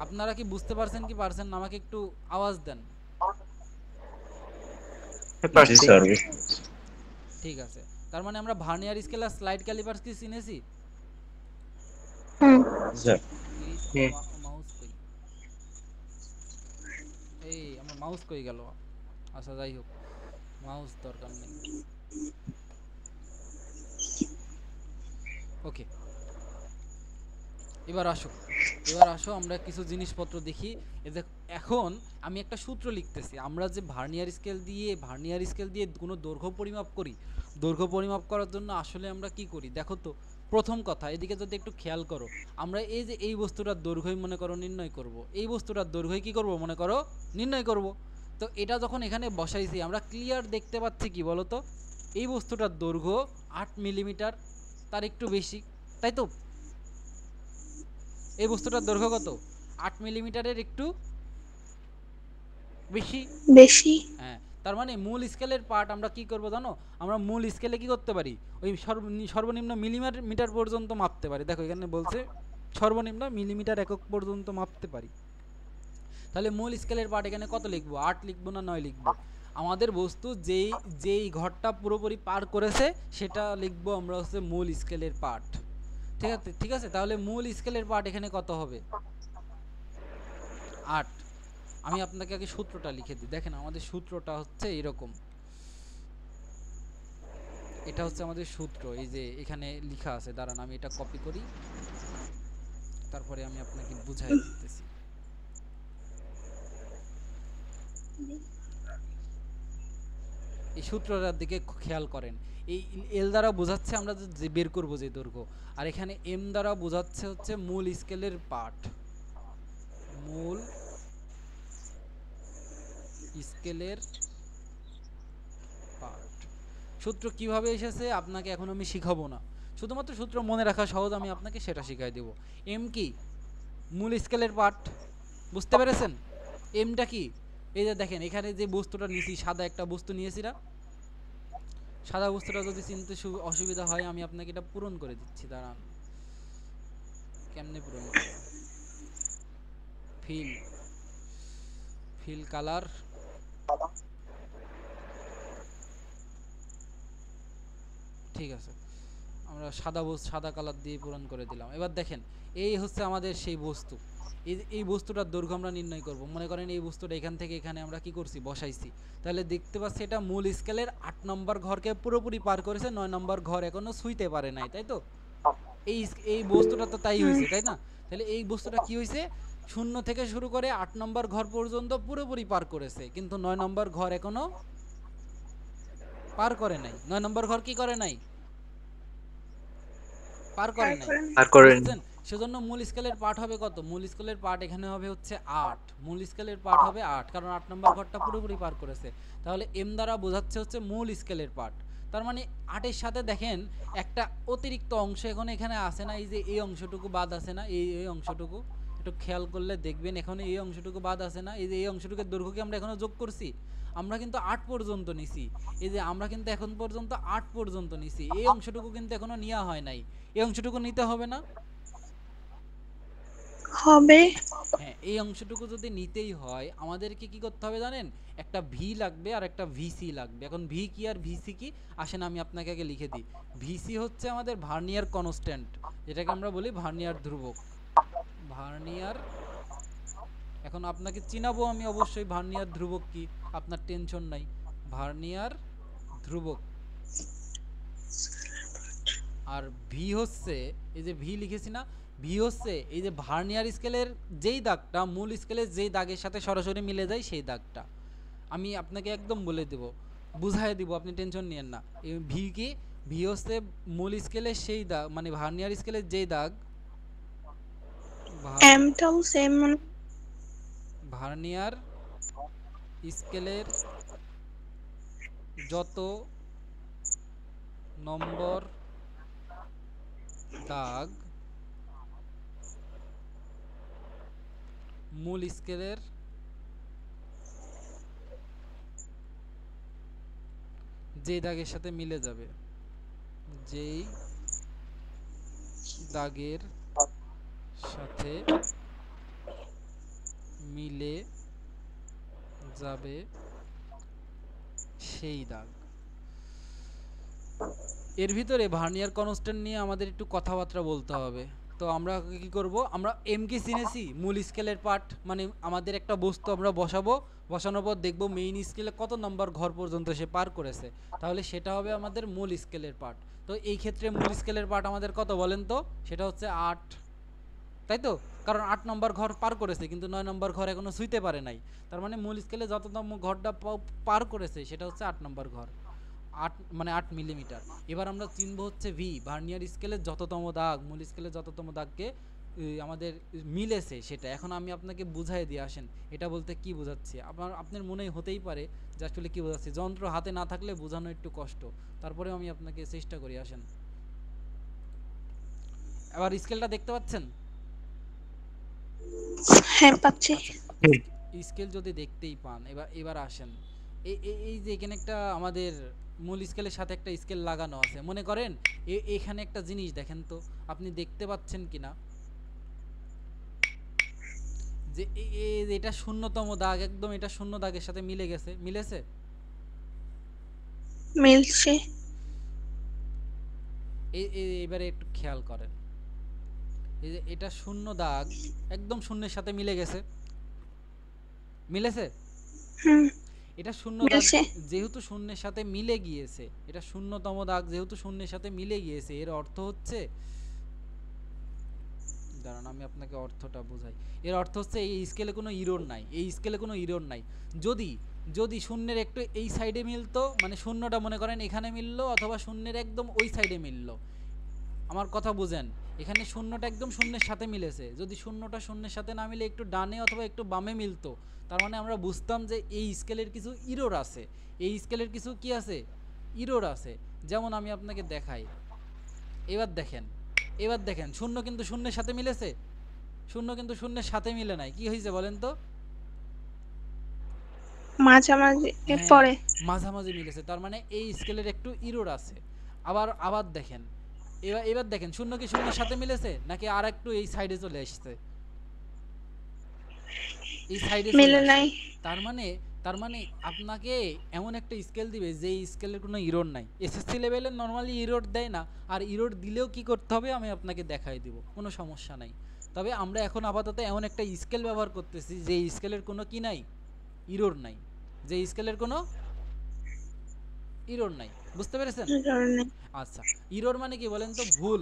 আপনারা কি বুঝতে পারছেন কি পারছেন না, আমাকে একটু আওয়াজ দেন। জি স্যার। ঠিক আছে, তার মানে আমরা ভার্নিয়ার স্কেল আর স্লাইড ক্যালিপার্স কি চিনেছি? স্যার। মাউস কই, এই আমার মাউস কই গেল? আচ্ছা যাই হোক, মাউস দরকার নেই। ওকে, এবার আসো আমরা কিছু জিনিসপত্র দেখি। এখন আমি একটা সূত্র লিখতেছি। আমরা যে ভার্নিয়ার স্কেল দিয়ে কোনো দৈর্ঘ্য পরিমাপ করি, দৈর্ঘ্য পরিমাপ করার জন্য আসলে আমরা কি করি দেখো তো। প্রথম কথা, এদিকে যদি একটু খেয়াল করো, আমরা এই যে এই বস্তুটার দৈর্ঘ্যই মনে করো নির্ণয় করব, এই বস্তুটার দৈর্ঘ্যই কি করব মনে করো নির্ণয় করব। তো এটা যখন এখানে বসাইছি আমরা ক্লিয়ার দেখতে পাচ্ছি কি বলো তো, এই বস্তুটার দৈর্ঘ্য 8 মিলিমিটার, তার একটু বেশি, তাই তো? এই বস্তুটার দৈর্ঘ্য কত? 8 মিলিমিটারের একটু বেশি। বেশি। হ্যাঁ, তার মানে মূল স্কেলের পার্ট আমরা কি করব জানো, আমরা মূল স্কেলে কি করতে পারি, ওই সর্বনিম্ন মিলিমিটার পর্যন্ত মাপতে পারি। দেখো এখানে বলছে সর্বনিম্ন মিলিমিটার একক পর্যন্ত মাপতে পারি। তাহলে মূল স্কেলের পার্ট এখানে কত লিখবো, 8 লিখবো না 9 লিখবো? আমাদের বস্তু যেই ঘরটা পুরোপুরি পার করেছে সেটা লিখবো আমরা হচ্ছে মূল স্কেলের পার্ট। ঠিক আছে, তাহলে মূল স্কেলের পার্ট এখানে কত হবে? 8। আমি আপনাকে আগে সূত্রটা লিখে দিই। দেখেন আমাদের সূত্রটা হচ্ছে এরকম, এটা হচ্ছে আমাদের সূত্র, এই যে এখানে লেখা আছে, দাঁড়ান আমি এটা কপি করি, তারপরে আমি আপনাকে বুঝাই দিতেছি। এই সূত্রটার দিকে খেয়াল করেন, এই এল দ্বারা বোঝাচ্ছে আমরা যে বের করব যে দৈর্ঘ্য, আর এখানে এম দ্বারা বোঝাচ্ছে হচ্ছে মূল স্কেলের পার্ট, মূল স্কেলের পার্ট। সূত্র কিভাবে এসেছে আপনাকে এখন আমি শিখাবো না, শুধুমাত্র সূত্র মনে রাখা সহজ, আমি আপনাকে সেটা শিখাই দেব। এম কি? মূল স্কেলের পার্ট। বুঝতে পেরেছেন? এমটা কি? এই যে দেখেন এখানে যে বস্তুটা নিয়েছি, সাদা একটা বস্তু নিয়েছি না, সাদা বস্তুটা যদি চিনতে অসুবিধা হয় আমি আপনাকে এটা পূরণ করে দিচ্ছি, দাঁড়ান। কেমনে পূরণ করব? ফিল কালার, ঠিক আছে, আমরা সাদা কালার দিয়ে পূরণ করে দিলাম। এবার দেখেন, এই হচ্ছে আমাদের সেই বস্তু। এই বস্তুটার দৈর্ঘ্য আমরা নির্ণয় করব। মনে করেন এই বস্তুটা এখান থেকে এখানে আমরা কি করছি, বসাইছি। তাহলে দেখতে পাচ্ছি এটা মূল স্কেলের 8 নম্বর ঘরকে পুরোপুরি পার করেছে, 9 নম্বর ঘর এখনো ছুঁইতে পারে নাই, তাই তো? এই বস্তুটা তো তাই হয়েছে, তাই না? তাহলে এই বস্তুটা কি হয়েছে, 0 থেকে শুরু করে 8 নম্বর ঘর পর্যন্ত পুরোপুরি পার করেছে, কিন্তু 9 নম্বর ঘর এখনো পার করে নাই। 9 নম্বর ঘর কি করে নাই, পার করে নাই, আর করেন বুঝছেন? সেজন্য মূল স্কেলের পার্ট হবে কত, মূল স্কেলের পার্ট এখানে হবে হচ্ছে 8, মূল স্কেলের পার্ট হবে 8, কারণ 8 নম্বর ঘরটা পুরোপুরি পার করেছে। তাহলে এম দ্বারা বোঝাচ্ছে হচ্ছে মূল স্কেলের পার্ট। তার মানে 8 এর সাথে দেখেন একটা অতিরিক্ত অংশ এখন এখানে আছে না, এই যে এই অংশটুকু বাদ আছে না, এই অংশটুকু একটু খেয়াল করলে দেখবেন এখন এই অংশটুকু বাদ আছে না, এই যে এই অংশটুকুর দৈর্ঘ্য কি আমরা এখনো যোগ করছি? আমরা কিন্তু 8 পর্যন্ত নিছি। এই যে আমরা কিন্তু এখন পর্যন্ত 8 পর্যন্ত নিছি, এই অংশটুকু কিন্তু এখনো নেওয়া হয় নাই। এই অংশটুকু নিতে হবে না? হবে। হ্যাঁ, এই অংশটুকু যদি নিতেই হয় আমাদেরকে কি করতে হবে জানেন, একটা ভি লাগবে আর একটা ভিসি লাগবে। এখন ভি কি আর ভিসি কি, আসেন আমি আপনাকে আগে লিখে দিই। ভিসি হচ্ছে আমাদের ভার্নিয়ার কনস্ট্যান্ট, যেটাকে আমরা বলি ভার্নিয়ার ধ্রুবক। ভার্নিয়ার, এখন আপনাকে চিনাবো আমি অবশ্যই ভার্নিয়ার ধ্রুবক কি, আপনার টেনশন নাই। ভার্নিয়ার ধ্রুবক। আর ভি হচ্ছে, এই যে ভি লিখেছি না, ভি হচ্ছে এই যে ভার্নিয়ার স্কেলের যেই দাগটা মূল স্কেলের যেই দাগের সাথে সরাসরি মিলে যায় সেই দাগটা। আমি আপনাকে একদম বলে দেব, বুঝাই দিব, আপনি টেনশন নিয়েন না। এই ভি কি, ভি হচ্ছে মূল স্কেলের সেই দাগ, মানে ভার্নিয়ার স্কেলের যেই দাগ, এমটাও সেম। ভার্নিয়ার স্কেলের যত নম্বর দাগ মূল স্কেলের যেই দাগের সাথে মিলে যাবে, যেই দাগের সাথে মিলে যাবে সেই দাগ। এর ভিতরে ভার্নিয়ার কনস্ট্যান্ট নিয়ে আমাদের একটু কথাবার্তা বলতে হবে। তো আমরা কি করব, আমরা এম কে চিনেছি, মূল স্কেলের পার্ট, মানে আমাদের একটা বস্তু আমরা বসাবো, বসানোর পর দেখব মেইন স্কেলে কত নম্বর ঘর পর্যন্ত সে পার করেছে, তাহলে সেটা হবে আমাদের মূল স্কেলের পার্ট। তো এই ক্ষেত্রে মূল স্কেলের পার্ট আমাদের কত বলেন তো, সেটা হচ্ছে 8, তাই তো? কারণ 8 নম্বর ঘর পার করেছে কিন্তু 9 নম্বর ঘর এখনো ছুঁইতে পারে নাই। তার মানে মূল স্কেলে যততম ঘরটা পার করেছে সেটা হচ্ছে 8 নম্বর ঘর, 8 মানে 8 মিলিমিটার। এবার আমরা চিনব হচ্ছে ভি, ভার্নিয়ার স্কেলের যততম দাগ, মূল স্কেলের যততম দাগকে আমাদের মিলেছে সেটা। এখন আমি আপনাকে বুঝাই দিয়ে আসেন এটা বলতে কি বোঝাচ্ছি। আপনার মনে হতেই পারে যে আসলে কি বোঝাচ্ছি, যন্ত্র হাতে না থাকলে বোঝানো একটু কষ্ট, তারপরেও আমি আপনাকে চেষ্টা করি। আসেন, এবার স্কেলটা দেখতে পাচ্ছেন? হ্যাঁ পাচ্ছি। স্কেল যদি দেখতেই পান, এবার আসেন, এই যে এখানে একটা আমাদের মূল স্কেলের সাথে একটা স্কেল লাগানো আছে, মনে করেন এখানে একটা জিনিস দেখেন তো, আপনি দেখতে পাচ্ছেন কিনা যে এটা শূন্যতম দাগ, একদম এটা শূন্য দাগের সাথে মিলে গেছে, মিলেছে? মিলছে। এবারে একটু খেয়াল করেন, এই যে এটা শূন্য দাগ একদম শূন্যের সাথে মিলে গেছে, মিলেছে? হুম, এটা শূন্য দাগ মিলছে। যেহেতু শূন্যের সাথে মিলে গিয়েছে, এটা শূন্যতম দাগ যেহেতু শূন্যের সাথে মিলে গিয়েছে, এর অর্থ হচ্ছে, দাঁড়ান আমি আপনাকে অর্থটা বোঝাই। এর অর্থ হচ্ছে এই স্কেলে কোনো ইরর নাই, এই স্কেলে কোনো ইরর নাই। যদি যদি শূন্যের একটু এই সাইডে মিলতো, মানে শূন্যটা মনে করেন এখানে মিললো অথবা শূন্যের একদম ওই সাইডে মিললো, আমার কথা বুঝেন, এখানে শূন্যটা একদম শূন্যের সাথে মিলেছে, যদি শূন্যটা শূন্যের সাথে না মিলে একটু ডানে অথবা একটু বামে মিলতো, তার মানে আমরা বুঝতাম যে এই স্কেলের কিছু ইরর আছে, এই স্কেলের কিছু কি আছে, ইরর আছে। যেমন আমি আপনাকে দেখাই, এবার দেখেন, এবার দেখেন শূন্য কিন্তু শূন্যের সাথে মিলেছে, শূন্য কিন্তু শূন্যের সাথে মিলে নাই, কি হয়েছে বলেন তো? মাঝামাঝি এর হ্যাঁ, পরে। মাঝামাঝি মিলেছে, তার মানে এই স্কেলের একটু ইরর আছে। আবার দেখেন, এবার দেখেন শূন্য কি শূন্যের সাথে মিলেছে নাকি আর একটু এই সাইডে চলে আসছে, এই সাইডে চলে মিলে আসছে। নাই। তার মানে তার মানে আপনাকে এমন একটা স্কেল দিবে যে স্কেলের কোনো ইরর নাই। এসএসসি লেভেলে নর্মালি ইরর দেয় না, আর ইরর দিলেও কি করতে হবে আমি আপনাকে দেখাই দিব, কোনো সমস্যা নাই। তবে আমরা এখন আপাতত এমন একটা স্কেল ব্যবহার করতেছি যে স্কেলের কোনো কি নাই, ইরর নাই, যে স্কেলের কোনো ইরর নাই। বুঝতে পেরেছেন? আচ্ছা, ইরর মানে কি বলেন তো? ভুল।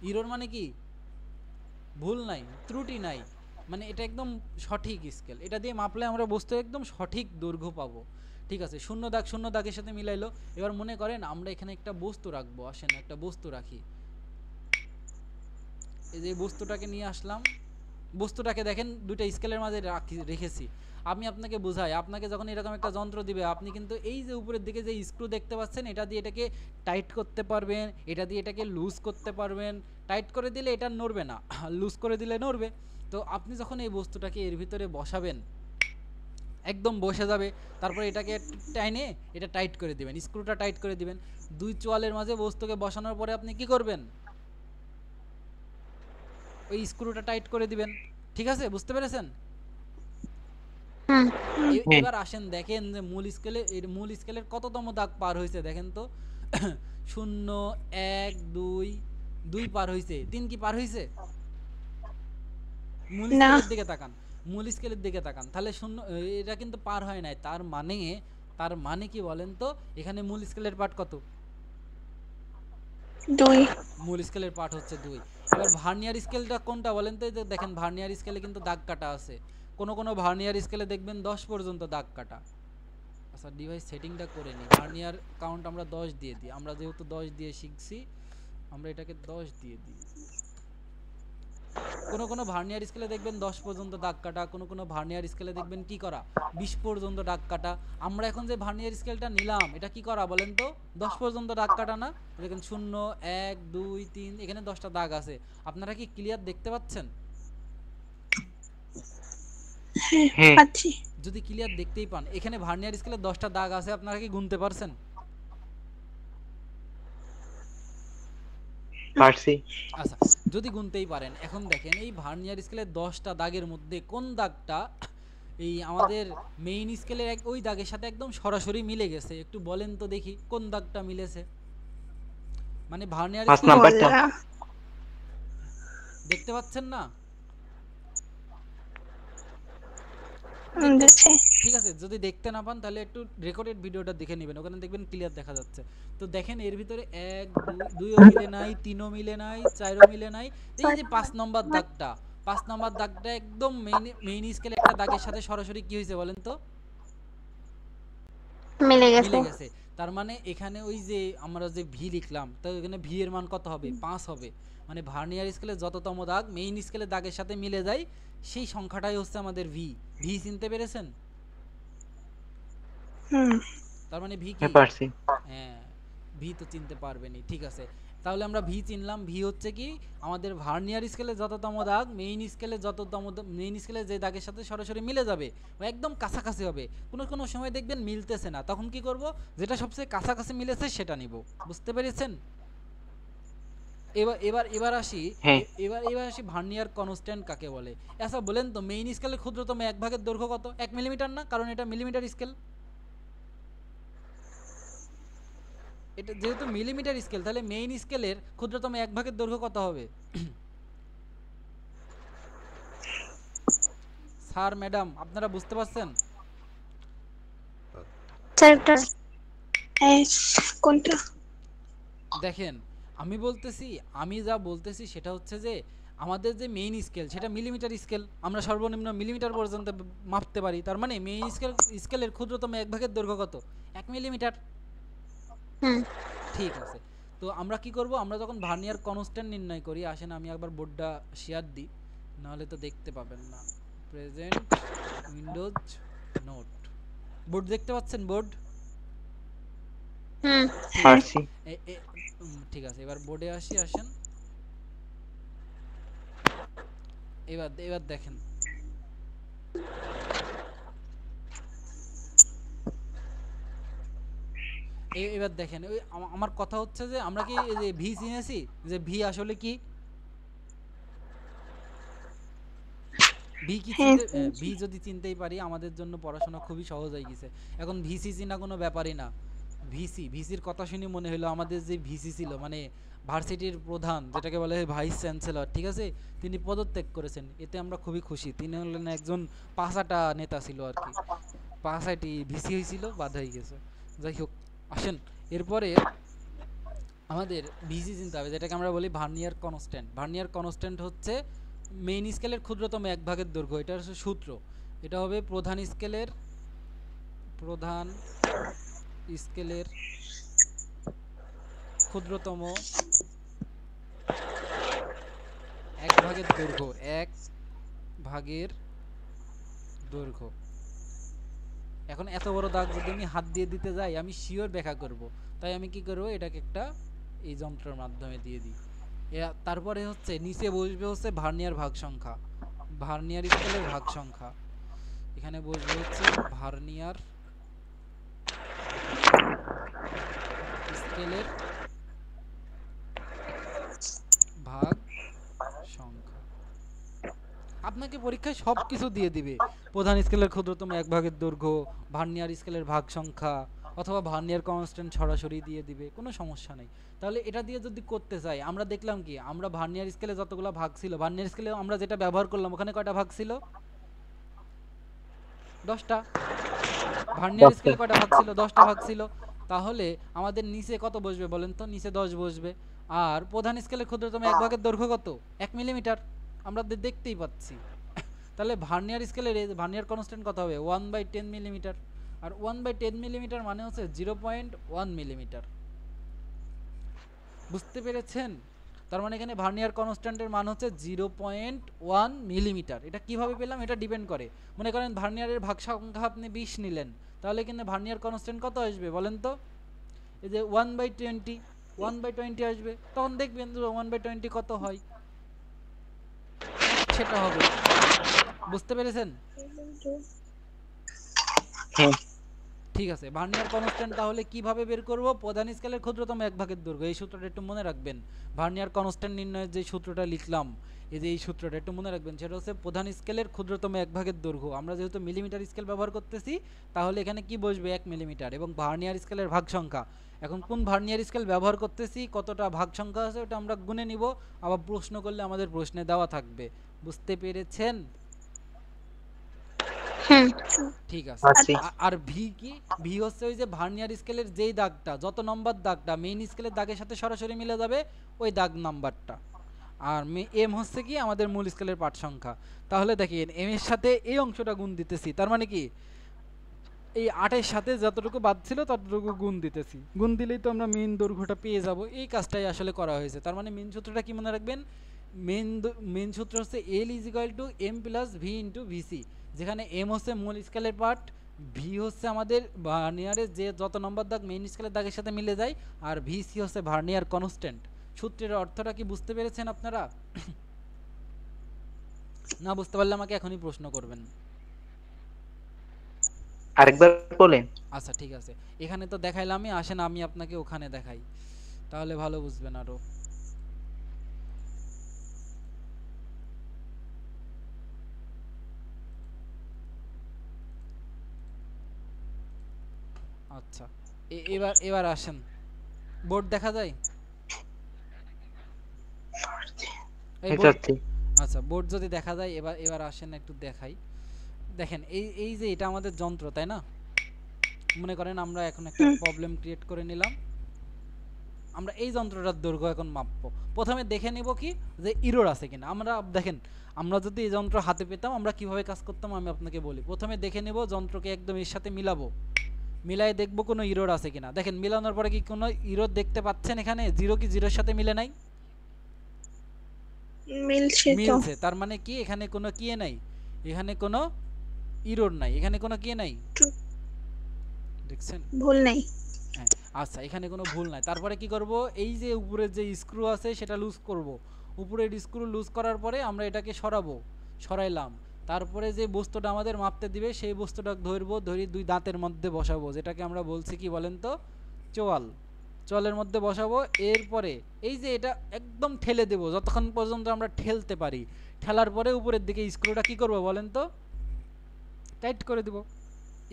ইরর মানে কি? ভুল নাই, ত্রুটি নাই, মানে এটা একদম সঠিক স্কেল। এটা দিয়ে মাপলে আমরা বস্তু একদম সঠিক দৈর্ঘ্য পাবো। ঠিক আছে, শূন্য দাগ শূন্য দাগের সাথে মিলাইলো। এবার মনে করেন আমরা এখানে একটা বস্তু রাখবো, আসেন একটা বস্তু রাখি। এই যে বস্তুটাকে নিয়ে আসলাম, বস্তুটাকে দেখেন দুইটা স্কেলের মাঝে রেখেছি। আমি আপনাকে বুঝাই, আপনাকে যখন এরকম একটা যন্ত্র দিবে, আপনি কিন্তু এই যে উপরের দিকে যে স্ক্রু দেখতে পাচ্ছেন, এটা দিয়ে এটাকে টাইট করতে পারবেন, এটা দিয়ে এটাকে লুজ করতে পারবেন। টাইট করে দিলে এটা নড়বে না, লুজ করে দিলে নড়বে। তো আপনি যখন এই বস্তুটাকে এর ভিতরে বসাবেন, একদম বসে যাবে। তারপর এটাকে টাইনে এটা টাইট করে দিবেন, স্ক্রুটা টাইট করে দিবেন। দুই চোয়ালের মাঝে বস্তুকে বসানোর পরে আপনি কি করবেন? ওই স্ক্রুটা টাইট করে দিবেন। ঠিক আছে, বুঝতে পেরেছেন? এবার আসেন দেখেন যে মূল স্কেলের কততম দাগ পার হয়েছে দেখেন তো। 0 1 2 2 পার হয়েছে, 3 কি পার হয়েছে? মূল স্কেলের দিকে তাকান, মূল স্কেলের দিকে তাকান, তাহলে 0 এটা কিন্তু পার হয় নাই। তার মানে কি বলেন তো? এখানে মূল স্কেলের পার্ট কত? 2। মূল স্কেলের পার্ট হচ্ছে 2। এবার ভার্নিয়ার স্কেলটা কোনটা বলেন তো? এই যে দেখেন ভার্নিয়ার স্কেলে কিন্তু দাগ কাটা আছে, কোনো ভার্নিয়ার স্কেলে দেখবেন 10 পর্যন্ত দাগ কাটা। আচ্ছা, ডিভাইস সেটিংটা করে নিই, ভার্নিয়ার কাউন্ট আমরা 10 দিয়ে দিই, আমরা যেহেতু 10 দিয়ে শিখছি আমরা এটাকে 10 দিয়ে দিই। কোনো ভার্নিয়ার স্কেলে দেখবেন 10 পর্যন্ত দাগ কাটা, কোনো ভার্নিয়ার স্কেলে দেখবেন কি করা 20 পর্যন্ত দাগ কাটা। আমরা এখন যে ভার্নিয়ার স্কেলটা নিলাম এটা কি করা বলেন তো? 10 পর্যন্ত দাগ কাটা না? দেখেন 0 1 2 3, এখানে 10টা দাগ আছে। আপনারা কি ক্লিয়ার দেখতে পাচ্ছেন? হ্যাঁ, পাচ্ছি। যদি ক্লিয়ার দেখতেই পান, এখানে ভার্নিয়ার স্কেলে 10টা দাগ আছে, আপনারা কি গুনতে পারছেন? পারছি। আচ্ছা, যদি গুনতেই পারেন, এখন দেখেন এই ভার্নিয়ার স্কেলের 10টা দাগের মধ্যে কোন দাগটা এই আমাদের মেইন স্কেলের ওই দাগের সাথে একদম সরাসরি মিলে গেছে? একটু বলেন তো দেখি কোন দাগটা মিলেছে। মানে ভার্নিয়ার স্কেল দেখতে পাচ্ছেন না? ঠিক আছে, যদি দেখতে না পান তাহলে একটু রেকর্ডেড ভিডিওটা দেখে নেবেন, ওখানে দেখবেন ক্লিয়ার দেখা যাচ্ছে। তো দেখেন এর ভিতরে 1 2 ও মিলে নাই, 3 ও মিলে নাই, 4 ও মিলে নাই। এই যে 5 নম্বর দাগটা একদম মেইন স্কেলে একটা দাগের সাথে সরাসরি কি হয়েছে বলেন তো? মিলে গেছে। তার মানে এখানে ওই যে আমরা যে ভি লিখলাম, তো এখানে ভি এর মান কত হবে? 5 হবে। মানে ভার্নিয়ার স্কেলে যততম দাগ মেইন স্কেলে দাগের সাথে মিলে যায়, সেই সংখ্যাটাই হচ্ছে আমাদের ভি। ভি চিনতে পেরেছেন? তার মানে ভি কি? পারছি। হ্যাঁ, ভি তো চিনতে পারবেনই। ঠিক আছে, তাহলে আমরা ভি চিনলাম। ভি হচ্ছে কি আমাদের ভার্নিয়ার স্কেলে যততম দাগ মেইন স্কেলে যে দাগের সাথে সরাসরি মিলে যাবে, ও একদম কাছাকাছি হবে। কোনো সময় দেখবেন মিলতেছে না, তখন কি করব? যেটা সবচেয়ে কাছাকাছি মিলেছে সেটা নিব। বুঝতে পেরেছেন? এবার আসি ভার্নিয়ার কনস্ট্যান্ট কাকে বলে? আচ্ছা বলেন তো, মেইন স্কেলের ক্ষুদ্রতম এক ভাগের দৈর্ঘ্য কত? 1 মিলিমিটার না? কারণ এটা মিলিমিটার স্কেল। এটা যেহেতু মিলিমিটার স্কেল, তাহলে মেইন স্কেলের ক্ষুদ্রতম এক ভাগের দৈর্ঘ্য কত হবে? স্যার ম্যাডাম আপনারা বুঝতে পারছেন? কোনটা? দেখেন আমি যা বলতেছি সেটা হচ্ছে যে আমাদের যে মেইন স্কেল সেটা মিলিমিটার স্কেল, আমরা সর্বনিম্ন মিলিমিটার পর্যন্ত মাপতে পারি। তার মানে মেইন স্কেলের ক্ষুদ্রতম এক ভাগের দৈর্ঘ্য কত? 1 মিলিমিটার। ঠিক আছে, তো আমরা কি করব? আমরা যখন ভার্নিয়ার কনস্ট্যান্ট নির্ণয় করি, আসেন আমি একবার বোর্ডটা শেয়ার দিই, নাহলে তো দেখতে পাবেন না। প্রেজেন্ট উইন্ডোজ নোট, বোর্ড দেখতে পাচ্ছেন? বোর্ড পারছি। ঠিক আছে, এবার বোর্ডে আসেন। এবার দেখেন, এবার দেখেন ওই আমার কথা হচ্ছে যে আমরা কি এই যে ভি চিনেছি, যে ভি আসলে কি? ভি কি হ্যাঁ চিনতে শুনছি। ভি যদি চিনতেই পারি আমাদের জন্য পড়াশোনা খুবই সহজ হয়ে গেছে। এখন ভিসি চিনা কোনো ব্যাপারই না। ভিসির কথা শুনে মনে হলো আমাদের যে ভিসি ছিল মানে ভার্সিটির প্রধান যেটাকে বলে হয় ভাইস চ্যান্সেলর, ঠিক আছে, তিনি পদত্যাগ করেছেন, এতে আমরা খুবই খুশি। তিনি হলেন একজন পাঁচাটা নেতা ছিল আর কি, পাঁচাটি ভিসি হয়েছিল, বাদ হয়ে গেছে। যাই হোক, আসেন এরপরে আমাদের ভিসি চিনতে হবে, যেটাকে আমরা বলি ভার্নিয়ার কনস্ট্যান্ট। ভার্নিয়ার কনস্ট্যান্ট হচ্ছে মেইন স্কেলের ক্ষুদ্রতম এক ভাগের দৈর্ঘ্য, এটা হচ্ছে সূত্র। এটা হবে প্রধান স্কেলের ক্ষুদ্রতম এক ভাগের দৈর্ঘ্য, এক ভাগের দৈর্ঘ্য। এখন এত বড় দাগ যদি আমি হাত দিয়ে দিতে যাই আমি শিওর ব্যাখ্যা করব, তাই আমি কি করব, এটাকে একটা এই যন্ত্রের মাধ্যমে দিয়ে দিই। তারপরে হচ্ছে নিচে বসবে হচ্ছে ভার্নিয়ার ভাগ সংখ্যা, ভার্নিয়ার স্কেলের ভাগ সংখ্যা। এখানে বসবে হচ্ছে ভার্নিয়ার স্কেলের ভাগ সংখ্যা। আপনাকে পরীক্ষায় সব কিছু দিয়ে দিবে, প্রধান স্কেলের ক্ষুদ্রতম এক ভাগের দৈর্ঘ্য, ভার্নিয়ার স্কেলের ভাগ সংখ্যা, অথবা ভার্নিয়ার কনস্ট্যান্ট সরাসরি দিয়ে দিবে, কোনো সমস্যা নেই। তাহলে এটা দিয়ে যদি করতে চাই, আমরা দেখলাম কি, আমরা ভার্নিয়ার স্কেলে যতগুলো ভাগ ছিল, ভার্নিয়ার স্কেলে আমরা যেটা ব্যবহার করলাম ওখানে কয়টা ভাগ ছিল, 10টা। ভার্নিয়ার 10টা। স্কেলে কয়টা ভাগ ছিল, 10টা ভাগ ছিল। তাহলে আমাদের নিচে কত বসবে বলেন তো, নিচে 10 বসবে। আর প্রধান স্কেলের ক্ষুদ্রতম এক ভাগের দৈর্ঘ্য কত, 1 মিলিমিটার, আমরা দেখতেই পাচ্ছি। তাহলে ভার্নিয়ার স্কেলের ভার্নিয়ার কনস্ট্যান্ট কত হবে, 1/10 মিলিমিটার। আর 1/10 মিলিমিটার মানে হচ্ছে 0.1 মিলিমিটার। বুঝতে পেরেছেন? তার মানে এখানে ভার্নিয়ার কনস্ট্যান্টের মান হচ্ছে 0.1 মিলিমিটার। এটা কিভাবে পেলাম, এটা ডিপেন্ড করে, মনে করেন ভার্নিয়ারের ভাগ সংখ্যা আপনি 20 নিলেন, তাহলে কিন্তু ভার্নিয়ার কনস্ট্যান্ট কত আসবে বলেন তো, এই যে 1/20 আসবে, তখন দেখবেন যে 1/20 কত হয়, সেটা হবে। বুঝতে পেরেছেন? হ্যাঁ। ঠিক আছে, ভার্নিয়ার কনস্ট্যান্ট তাহলে কিভাবে বের করব, প্রধান স্কেলের ক্ষুদ্রতম এক ভাগের দৈর্ঘ্য, এই সূত্রটা একটু মনে রাখবেন। ভার্নিয়ার কনস্ট্যান্ট নির্ণয়ের যে সূত্রটা লিখলাম, এই যে এই সূত্রটা একটু মনে রাখবেন, সেটা হচ্ছে প্রধান স্কেলের ক্ষুদ্রতম এক ভাগের দৈর্ঘ্য। আমরা যেহেতু মিলিমিটার স্কেল ব্যবহার করতেছি, তাহলে এখানে কি বসবে, 1 মিলিমিটার, এবং ভার্নিয়ার স্কেলের ভাগ সংখ্যা। এখন কোন ভার্নিয়ার স্কেল ব্যবহার করতেছি, কতটা ভাগ সংখ্যা আছে, ওটা আমরা গুনে নিব, আবার প্রশ্ন করলে আমাদের প্রশ্নে দেওয়া থাকবে। বুঝতে পেরেছেন? হ্যাঁ ঠিক আছে। আছি। আর ভি কি, ভি হচ্ছে ওই যে ভার্নিয়ার স্কেলের যেই দাগটা, যত নম্বর দাগটা মেইন স্কেলের দাগের সাথে সরাসরি মিলে যাবে ওই দাগ নাম্বারটা। আর এম হচ্ছে কি আমাদের মূল স্কেলের পাঠ সংখ্যা। তাহলে দেখেন এম এর সাথে এই অংশটা গুণ দিতেছি, তার মানে কি এই 8 এর সাথে যতটুকু বাদ ছিল ততটুকু গুণ দিতেছি, গুণ দিলেই তো আমরা মেইন দৈর্ঘ্যটা পেয়ে যাব। এই কাজটাই আসলে করা হয়েছে। তার মানে মেইন সূত্রটা কি মনে রাখবেন, মেইন সূত্র হচ্ছে L is equal to M plus V into VC, যেখানে এম হচ্ছে মূল স্কেলের পার্ট, ভি হচ্ছে আমাদের ভার্নিয়ারের যে যত নম্বর দাগ মেইন স্কেলের দাগের সাথে মিলে যায়, আর ভিসি হচ্ছে ভার্নিয়ার কনস্ট্যান্ট। সূত্রের অর্থটা কি বুঝতে পেরেছেন আপনারা? না বুঝতে পারলে আমাকে এখনই প্রশ্ন করবেন। আরেকবার বলেন। আচ্ছা ঠিক আছে, এখানে তো দেখাইলামই, আসেন আমি আপনাকে ওখানে দেখাই, তাহলে ভালো বুঝবেন আরো। আচ্ছা, এবার এবার আসেন, বোর্ড দেখা যায় এই বোর্ড? যাচ্ছি। আচ্ছা, বোর্ড যদি দেখা যায়, এবার এবার আসেন একটু দেখাই। দেখেন এই এই যে এটা আমাদের যন্ত্র, তাই না? মনে করেন আমরা এখন একটা প্রবলেম ক্রিয়েট করে নিলাম, আমরা এই যন্ত্রটার দৈর্ঘ্য এখন মাপবো। প্রথমে দেখে নিব কি যে ইরর আছে কিনা। আমরা দেখেন, আমরা যদি এই যন্ত্র হাতে পেতাম আমরা কিভাবে কাজ করতাম আমি আপনাকে বলি। প্রথমে দেখে নেব যন্ত্রকে একদম এর সাথে মিলাবো, মিলাই দেখবো কোনো ইরর আছে কিনা। দেখেন মিলানোর পরে কি কোনো ইরর দেখতে পাচ্ছেন? এখানে জিরো কি জিরোর সাথে মিলে নাই? মিলছে তো। মিলছে, তার মানে কি এখানে কোনো কি নাই, এখানে কোনো ইরর নাই, এখানে কোনো কি নাই, দেখছেন? ভুল নেই। হ্যাঁ, আচ্ছা, এখানে কোনো ভুল নাই। তারপরে কি করব, এই যে উপরের যে স্ক্রু আছে সেটা লুজ করব। উপরের স্ক্রু লুজ করার পরে আমরা এটাকে সরাবো, সরাইলাম। তারপরে যে বস্তুটা আমাদের মাপতে দিবে সেই বস্তুটা ধরবো, ধরি দুই দাঁতের মধ্যে বসাবো, যেটাকে আমরা বলছি কি বলেন তো, চোয়াল। চলের মধ্যে বসাবো। এরপরে এই যে এটা একদম ঠেলে দেব যতক্ষণ পর্যন্ত আমরা ঠেলতে পারি। ঠেলার পরে উপরের দিকে স্ক্রুটা কি করব বলেন তো? টাইট করে দিব।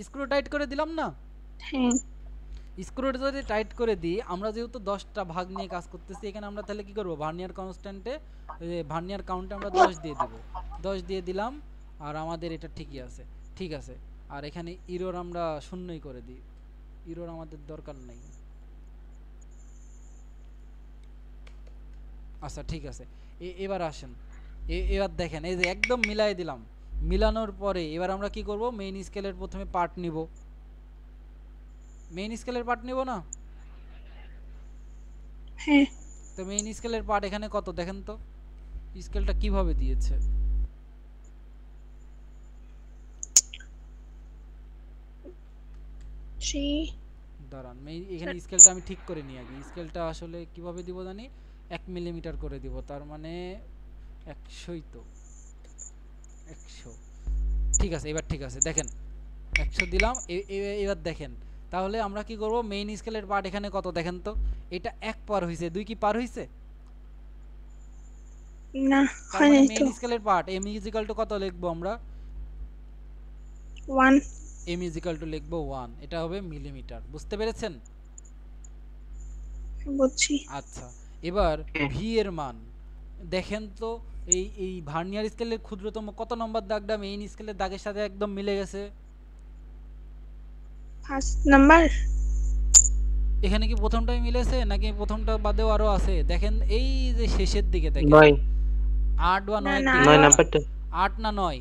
স্ক্রু টাইট করে দিলাম না? হ্যাঁ স্ক্রুটা যদি টাইট করে দিই, আমরা যেহেতু 10টা ভাগ নিয়ে কাজ করতেছি, এখানে আমরা তাহলে কি করব, ভার্নিয়ার কনস্ট্যান্টে ভার্নিয়ার কাউন্টে আমরা 10 দিয়ে দিব। 10 দিয়ে দিলাম আর আমাদের এটা ঠিকই আছে। ঠিক আছে। আর এখানে ইরোর আমরা শূন্যই করে দিই, ইরোর আমাদের দরকার নাই। আচ্ছা ঠিক আছে। এবার আসেন, এবার দেখেন এই যে একদম মিলাই দিলাম। মিলানোর পরে এবার আমরা কি করব, মেইন স্কেলের প্রথমে পার্ট নিব। মেইন স্কেলের পার্ট নিব না? হ্যাঁ তো মেইন স্কেলের পার্ট এখানে কত দেখেন তো, স্কেলটা কিভাবে দিয়েছে। থ্রি দাঁড়ান এখানে স্কেলটা আমি ঠিক করে নিই আগে। স্কেলটা আসলে কিভাবে দিব জানি, 1 মিলিমিটার করে দিব, তার মানে 100ই তো, 100। ঠিক আছে, এবার ঠিক আছে। দেখেন 100 দিলাম। এবার দেখেন তাহলে আমরা কি করব, মেইন স্কেলের পার্ট এখানে কত দেখেন তো, এটা 1 পার হইছে, 2 কি পার হইছে? না তার হয় মানে নাই তো। মেইন স্কেলের পার্ট m = কত লিখবো আমরা? 1 m = লিখবো 1, এটা হবে মিলিমিটার। বুঝতে পেরেছেন? বুঝছি। আচ্ছা, এবার হ্যাঁ। v এর মান দেখেন তো। এই ভার্নিয়ার স্কেলের ক্ষুদ্রতম কত নম্বর দাগটা মেইন স্কেলের দাগের সাথে একদম মিলে গেছে? First number. এখানে কি প্রথমটাই মিলেছে নাকি প্রথমটা বাদেও আরো আছে? দেখেন এই যে শেষের দিকে দেখেন, 9 8 বা না 9 না 9 দিকে, নাম্বারটা 8 না 9,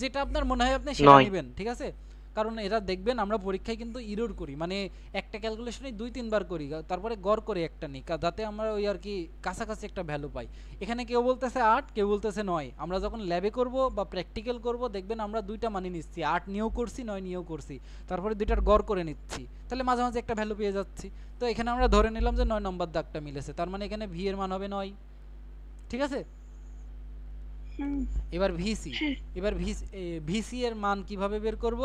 যেটা আপনার মনে হয় আপনি সেটা 9 নেবেন, ঠিক আছে? কারণ এটা দেখবেন আমরা পরীক্ষায় কিন্তু ইরর করি, মানে একটা ক্যালকুলেশনই 2-3 বার করি, তারপরে গড় করে একটা নিই, যাতে আমরা ওই আর কি কাছাকাছি একটা ভ্যালু পাই। এখানে কেউ বলতেছে 8, কেউ বলতেছে 9। আমরা যখন ল্যাবে করব বা প্র্যাকটিক্যাল করব দেখবেন আমরা দুইটা মানি নিচ্ছি, 8 নিয়েও করছি, 9 নিয়েও করছি, তারপরে দুইটার গড় করে নিচ্ছি, তাহলে মাঝামাঝি একটা ভ্যালু পেয়ে যাচ্ছি। তো এখানে আমরা ধরে নিলাম যে 9 নম্বর দাগটা মিলেছে, তার মানে এখানে ভি এর মান হবে 9। ঠিক আছে? হুম এবার ভিসি, এবার ভিসি এর মান কিভাবে বের করব?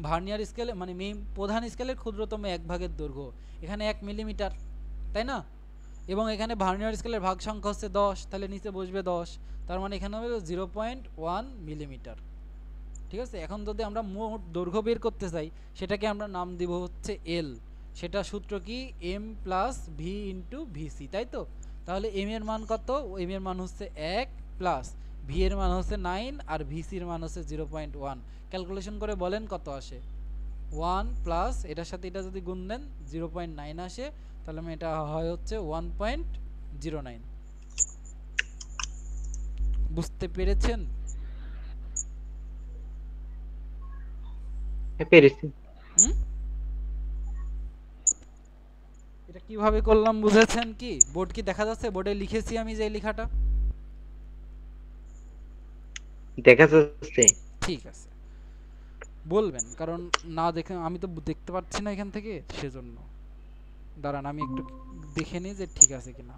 ভার্নিয়ার স্কেলে মানে মেইন প্রধান স্কেলের ক্ষুদ্রতম 1 ভাগের দৈর্ঘ্য, এখানে 1 মিলিমিটার, তাই না? এবং এখানে ভার্নিয়ার স্কেলের ভাগ সংখ্যা হচ্ছে 10, তাহলে নিচে বসবে 10, তার মানে এখানে হবে 0.1 মিলিমিটার। ঠিক আছে? এখন যদি আমরা মোট দৈর্ঘ্য বের করতে চাই, সেটাকে আমরা নাম দিব হচ্ছে এল। সেটা সূত্র কি, M plus V into VC, তাই তো? তাহলে এম এর মান কত? এম এর মান হচ্ছে 1 প্লাস ভি এর মান হচ্ছে 9 আর ভিসি এর মান হচ্ছে 0.1। ক্যালকুলেশন করে বলেন কত আসে? 1 প্লাস এটার সাথে এটা যদি গুণ দেন 0.9 আসে, তাহলে এটা হয় হচ্ছে 1.09। বুঝতে পেরেছেন? পেরেছি। হুম, এটা কিভাবে করলাম বুঝেছেন কি? বোর্ড কি দেখা যাচ্ছে? বোর্ডে লিখেছি আমি যে লেখাটা। দেখা যাচ্ছে। ঠিক আছে, বলবেন, কারণ না দেখে আমি তো দেখতে পাচ্ছি না এখান থেকে, সেজন্য। দাঁড়ান আমি একটু দেখে নিই যে ঠিক আছে কিনা।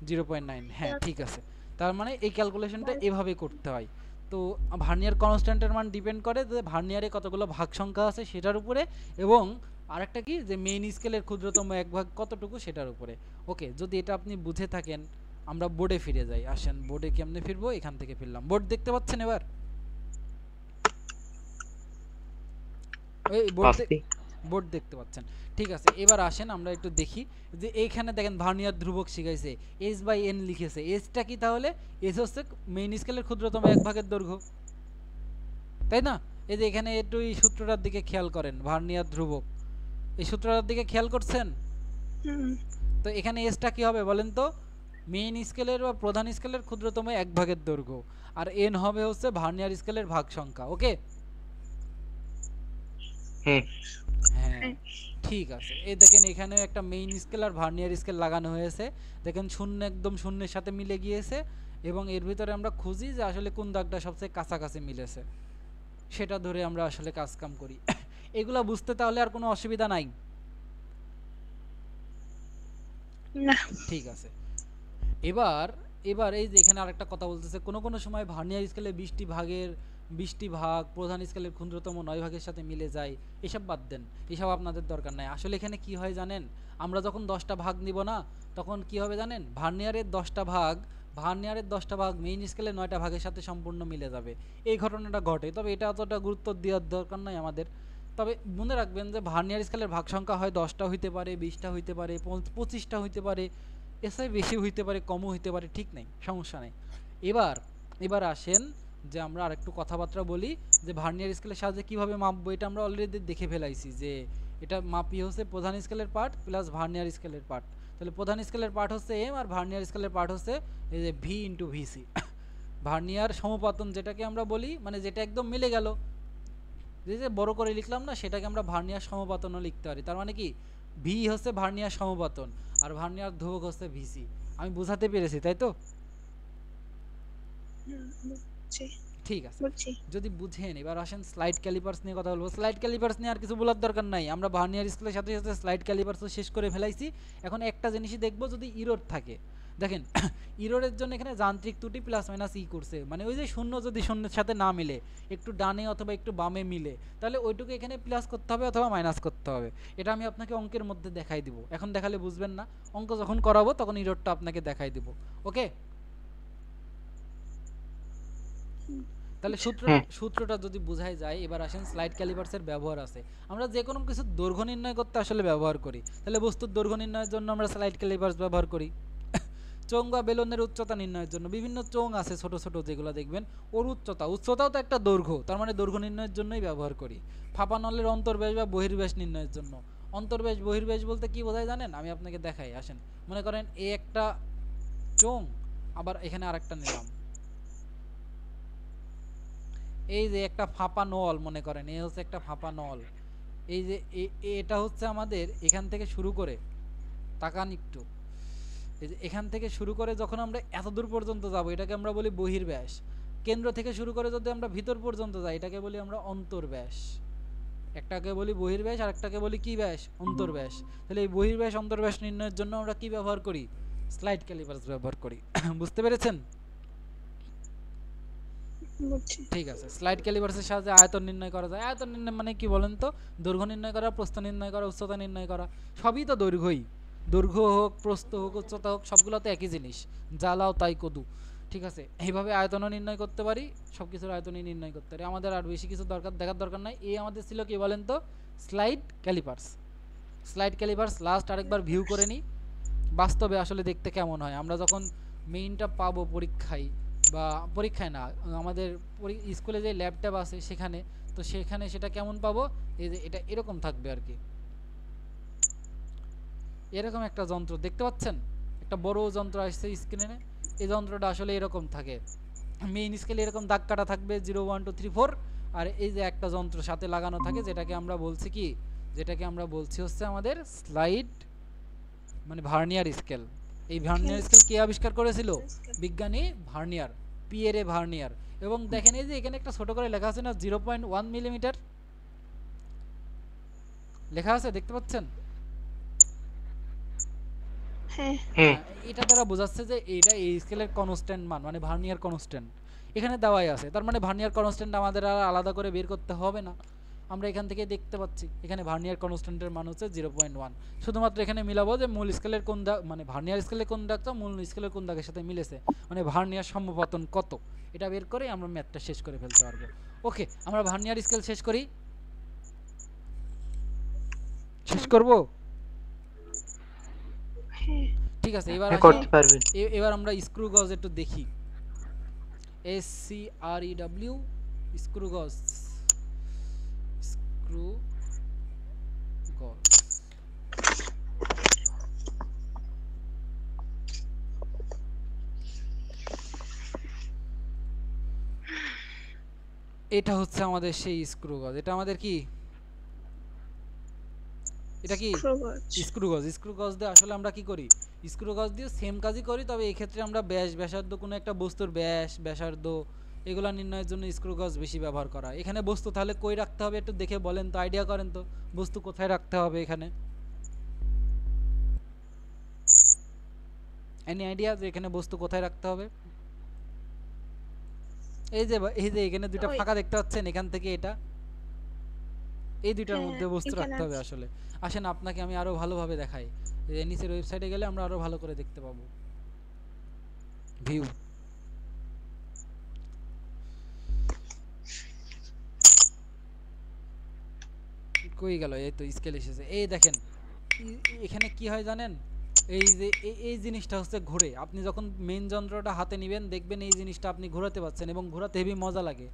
0.9, হ্যাঁ ঠিক আছে। তার মানে এই ক্যালকুলেশনটা এভাবে করতে হয়। তো ভার্নিয়ার কনস্ট্যান্টের মান ডিপেন্ড করে যে ভার্নিয়ারে কতগুলো ভাগ সংখ্যা আছে সেটার উপরে, এবং আরেকটা কি যে মেইন স্কেলের ক্ষুদ্রতম 1 ভাগ কতটুকু সেটার উপরে। ওকে, যদি এটা আপনি বুঝে থাকেন, আমরা বোর্ডে ফিরে যাই। আসেন, বোর্ডে কেমনে ফিরবো? এখান থেকে ফিরলাম। বোর্ড দেখতে পাচ্ছেন এবার? ওই পাচ্ছি। বোর্ড দেখতে পাচ্ছেন? ঠিক আছে, এবার আসেন আমরা একটু দেখি যে এইখানে দেখেন ভার্নিয়ার ধ্রুবক শিখাইছে, এস বাই এন লিখেছে। এসটা কি তাহলে? এস হচ্ছে মেইন স্কেলের ক্ষুদ্রতম 1 ভাগের দৈর্ঘ্য, তাই না? এই যে এখানে একটু এই সূত্রটার দিকে খেয়াল করেন, ভার্নিয়ার ধ্রুবক, এই সূত্রটার দিকে খেয়াল করছেন? হুম তো এখানে এসটা কি হবে বলেন তো? মেইন স্কেলের বা প্রধান স্কেলের ক্ষুদ্রতম 1 ভাগের দৈর্ঘ্য, আর এন হবে হচ্ছে ভার্নিয়ার স্কেলের ভাগ সংখ্যা। ওকে, হ্যাঁ হ্যাঁ ঠিক আছে। এই দেখেন এখানেও একটা মেইন স্কেল আর ভার্নিয়ার স্কেল লাগানো হয়েছে। দেখেন শূন্য একদম শূন্যের সাথে মিলে গিয়েছে, এবং এর ভিতরে আমরা খুঁজি যে আসলে কোন দাগটা সবচেয়ে কাছাকাছি মিলেছে, সেটা ধরে আমরা আসলে কাজ কাম করি। এগুলা বুঝতে তাহলে আর কোনো অসুবিধা নাই? না ঠিক আছে। এবার এবার এই যে এখানে আরেকটা কথা বলতেছে, কোনো কোনো সময় ভার্নিয়ার স্কেলে 20টি ভাগের 20টি ভাগ প্রধান স্কেলের ক্ষুদ্রতম 9 ভাগের সাথে মিলে যায়, এসব বাদ দেন, এসব আপনাদের দরকার নাই। আসলে এখানে কি হয় জানেন, আমরা যখন 10টা ভাগ নিব না, তখন কি হবে জানেন, ভার্নিয়ারের 10টা ভাগ মেইন স্কেলের 9টা ভাগের সাথে সম্পূর্ণ মিলে যাবে, এই ঘটনাটা ঘটে। তবে এটা অতটা গুরুত্ব দেওয়ার দরকার নাই আমাদের। তবে মনে রাখবেন যে ভার্নিয়ার স্কেলের ভাগ সংখ্যা হয় 10টা হইতে পারে, 20টা হইতে পারে, 25টা হইতে পারে, এর চেয়ে বেশি হইতে পারে, কমও হইতে পারে, ঠিক নেই, সমস্যা নেই। এবার এবার আসেন যে আমরা আরেকটু কথাবার্তা বলি যে ভার্নিয়ার স্কেলের সাহায্যে কিভাবে মাপবো। এটা আমরা অলরেডি দেখে ফেলাইছি যে এটা মাপি হচ্ছে প্রধান স্কেলের পার্ট প্লাস ভার্নিয়ার স্কেলের পার্ট। তাহলে প্রধান স্কেলের পার্ট হচ্ছে এম আর ভার্নিয়ার স্কেলের পার্ট হচ্ছে এই যে ভি ইন্টু ভিসি। ভার্নিয়ার সমপাতন যেটাকে আমরা বলি, মানে যেটা একদম মিলে গেল, যে বড় করে লিখলাম না, সেটাকে আমরা ভার্নিয়ার সমপাতনও লিখতে পারি। তার মানে কি, ভি হচ্ছে ভার্নিয়ার সমপাতন আর ভার্নিয়ার ধ্রুবক হচ্ছে ভিসি। আমি বুঝাতে পেরেছি তাই তো? বুঝছি ঠিক আছে, বুঝছি। যদি বুঝেন এবার আসেন স্লাইড ক্যালিপার্স নিয়ে কথা বলবো। স্লাইড ক্যালিপার্স নিয়ে আর কিছু বলার দরকার নাই, আমরা ভার্নিয়ার স্কেলের সাথে সাথে স্লাইড ক্যালিপার্সও শেষ করে ফেলাইছি। এখন একটা জিনিসই দেখবো, যদি ইরোর থাকে, দেখেন ইরোরের জন্য এখানে যান্ত্রিক ত্রুটি প্লাস মাইনাস ই করছে, মানে ওই যে শূন্য যদি শূন্যের সাথে না মিলে, একটু ডানে অথবা একটু বামে মিলে, তাহলে ওইটুকু এখানে প্লাস করতে হবে অথবা মাইনাস করতে হবে। এটা আমি আপনাকে অঙ্কের মধ্যে দেখাই দিব, এখন দেখালে বুঝবেন না, অঙ্ক যখন করাবো তখন ইরোরটা আপনাকে দেখাই দিব। ওকে, তাহলে সূত্রটা যদি বোঝাই যায়, এবার আসেন স্লাইড ক্যালিপার্সের ব্যবহার আছে। আমরা যে কোনো কিছু দৈর্ঘ্য নির্ণয় করতে আসলে ব্যবহার করি, তাহলে বস্তুর দৈর্ঘ্য নির্ণয়ের জন্য আমরা স্লাইড ক্যালিপার্স ব্যবহার করি। চোঙ বা বেলুনের উচ্চতা নির্ণয়ের জন্য বিভিন্ন চোঙ আছে ছোট ছোট যেগুলো দেখবেন, ওর উচ্চতাও তো একটা দৈর্ঘ্য, তার মানে দৈর্ঘ্য নির্ণয়ের জন্যই ব্যবহার করি। ফাঁপা নলের অন্তর্ব্যাস বা বহির্ব্যাস নির্ণয়ের জন্য। অন্তর্ব্যাস বহির্ব্যাস বলতে কি বোঝায় জানেন, আমি আপনাকে দেখাই, আসেন। মনে করেন এই একটা চোঙ, আবার এখানে আরেকটা নিলাম, এই যে একটা ফাঁপা নল, মনে করেন এই হচ্ছে একটা ফাঁপা নল, এই যে এটা হচ্ছে আমাদের এখান থেকে শুরু করে, তাকান একটু, এই যে এখান থেকে শুরু করে যখন আমরা এত দূর পর্যন্ত যাব, এটাকে আমরা বলি বহির্ব্যাস। কেন্দ্র থেকে শুরু করে যদি আমরা ভিতর পর্যন্ত যাই, এটাকে বলি আমরা অন্তর্ব্যাস। একটাকে বলি বহির্ব্যাস আর একটাকে বলি কি ব্যাস, অন্তর্ব্যাস। তাহলে এই বহির্ব্যাস অন্তর্ব্যাস নির্ণয়ের জন্য আমরা কি ব্যবহার করি, স্লাইড ক্যালিপার্স ব্যবহার করি। বুঝতে পেরেছেন? ঠিক আছে, স্লাইড ক্যালিপার্সের সাহায্যে আয়তন নির্ণয় করা যায়। আয়তন নির্ণয় মানে কি বলেন তো, দৈর্ঘ্য নির্ণয় করা, প্রস্থ নির্ণয় করা, উচ্চতা নির্ণয় করা, সবই তো দৈর্ঘ্যই। দৈর্ঘ্য হোক, প্রস্থ হোক, উচ্চতা হোক, সবগুলো তো একই জিনিস, জ্বালাও তাই কদু। ঠিক আছে, এইভাবে আয়তনও নির্ণয় করতে পারি, সব কিছুর আয়তনই নির্ণয় করতে পারি। আমাদের আর বেশি কিছু দেখার দরকার নাই। এই আমাদের ছিল কি বলেন তো, slide callipers. Slide callipers last আরেকবার ভিউ করে নিই, বাস্তবে আসলে দেখতে কেমন হয়। আমরা যখন মেইনটা পাবো পরীক্ষায়, বা পরীক্ষায় না, আমাদের স্কুলে যে ল্যাবট্যাব আছে সেখানে, তো সেখানে সেটা কেমন পাবো, এই যে এটা এরকম থাকবে আর কি, এরকম একটা যন্ত্র দেখতে পাচ্ছেন, একটা বড় যন্ত্র আসছে স্ক্রিনে। এই যন্ত্রটা আসলে এরকম থাকে, মেইন স্কেলে এরকম দাগ কাটা থাকবে 0 1 2 3 4, আর এই যে একটা যন্ত্র সাথে লাগানো থাকে, যেটাকে আমরা বলছি কি, যেটাকে আমরা বলছি হচ্ছে আমাদের স্লাইড, মানে ভার্নিয়ার স্কেল। এই ভার্নিয়ার স্কেল কে আবিষ্কার করেছিল, বিজ্ঞানী ভার্নিয়ার, পিয়েরে ভার্নিয়ার। এবং দেখেন এই যে এখানে একটা ছোট করে লেখা আছে না, 0.1 মিলিমিটার লেখা আছে, দেখতে পাচ্ছেন? হ্যাঁ, এটা দ্বারা বোঝাচ্ছে যে এটা এই স্কেলের কনস্ট্যান্ট মান, মানে ভার্নিয়ার কনস্ট্যান্ট এখানে দেওয়াই আছে। তার মানে ভার্নিয়ার কনস্ট্যান্ট আমাদের আর আলাদা করে বের করতে হবে না, আমরা এখান থেকে দেখতে পাচ্ছি এখানে ভার্নিয়ার কনস্ট্যান্টের মান হচ্ছে 0.1। শুধুমাত্র এখানে মিলাবো যে মূল স্কেলের কোন দাগ, মানে ভার্নিয়ার স্কেলের কোন দাগটা মূল স্কেলের কোন দাগের সাথে মিলেছে, মানে ভার্নিয়ার সমপতন কত, এটা বের করে আমরা ম্যাথটা শেষ করে ফেলতে পারবো। ওকে, আমরা ভার্নিয়ার স্কেল শেষ করি, শেষ করব। ঠিক আছে, এবার করতে পারবেন। এবার আমরা স্ক্রু গজ একটু দেখি। SCREW, স্ক্রু গজ, স্ক্রু গজ। এটা হচ্ছে আমাদের সেই স্ক্রু গজ। এটা আমাদের কি, এটা কি স্ক্রু গজ। স্ক্রু গজ দিয়ে আসলে আমরা কি করি, স্ক্রু গজ দিয়ে সেম কাজই করি, তবে এই ক্ষেত্রে আমরা ব্যাসার্ধ, কোনো একটা বস্তুর ব্যাসার্ধ এগুলা নির্ণয়ের জন্য স্ক্রু গজ বেশি ব্যবহার করা। এখানে বস্তু তাহলে কই রাখতে হবে একটু দেখে বলেন তো, আইডিয়া করেন তো, বস্তু কোথায় রাখতে হবে এখানে, এনি আইডিয়া যে এখানে বস্তু কোথায় রাখতে হবে? এই যে এখানে দুইটা ওই ফাঁকা দেখতে পাচ্ছেন, এখান থেকে এটা এই দুইটার হ্যাঁ মধ্যে বস্তু এখানে রাখতে হবে আছে। আসলে। আসেন আপনাকে আমি আরো ভালোভাবে দেখাই, এই নিচের ওয়েবসাইটে গেলে আমরা আরো ভালো করে দেখতে পাবো। ভিউ, কই গেল? এই তো স্কেল এসেছে, এই দেখেন। এখানে কি হয় জানেন, এই যে এই জিনিসটা হচ্ছে ঘুরে, আপনি যখন মেইন যন্ত্রটা হাতে নেবেন দেখবেন এই জিনিসটা আপনি ঘোরাতে পারছেন এবং ঘোরাতে হেভি মজা লাগে।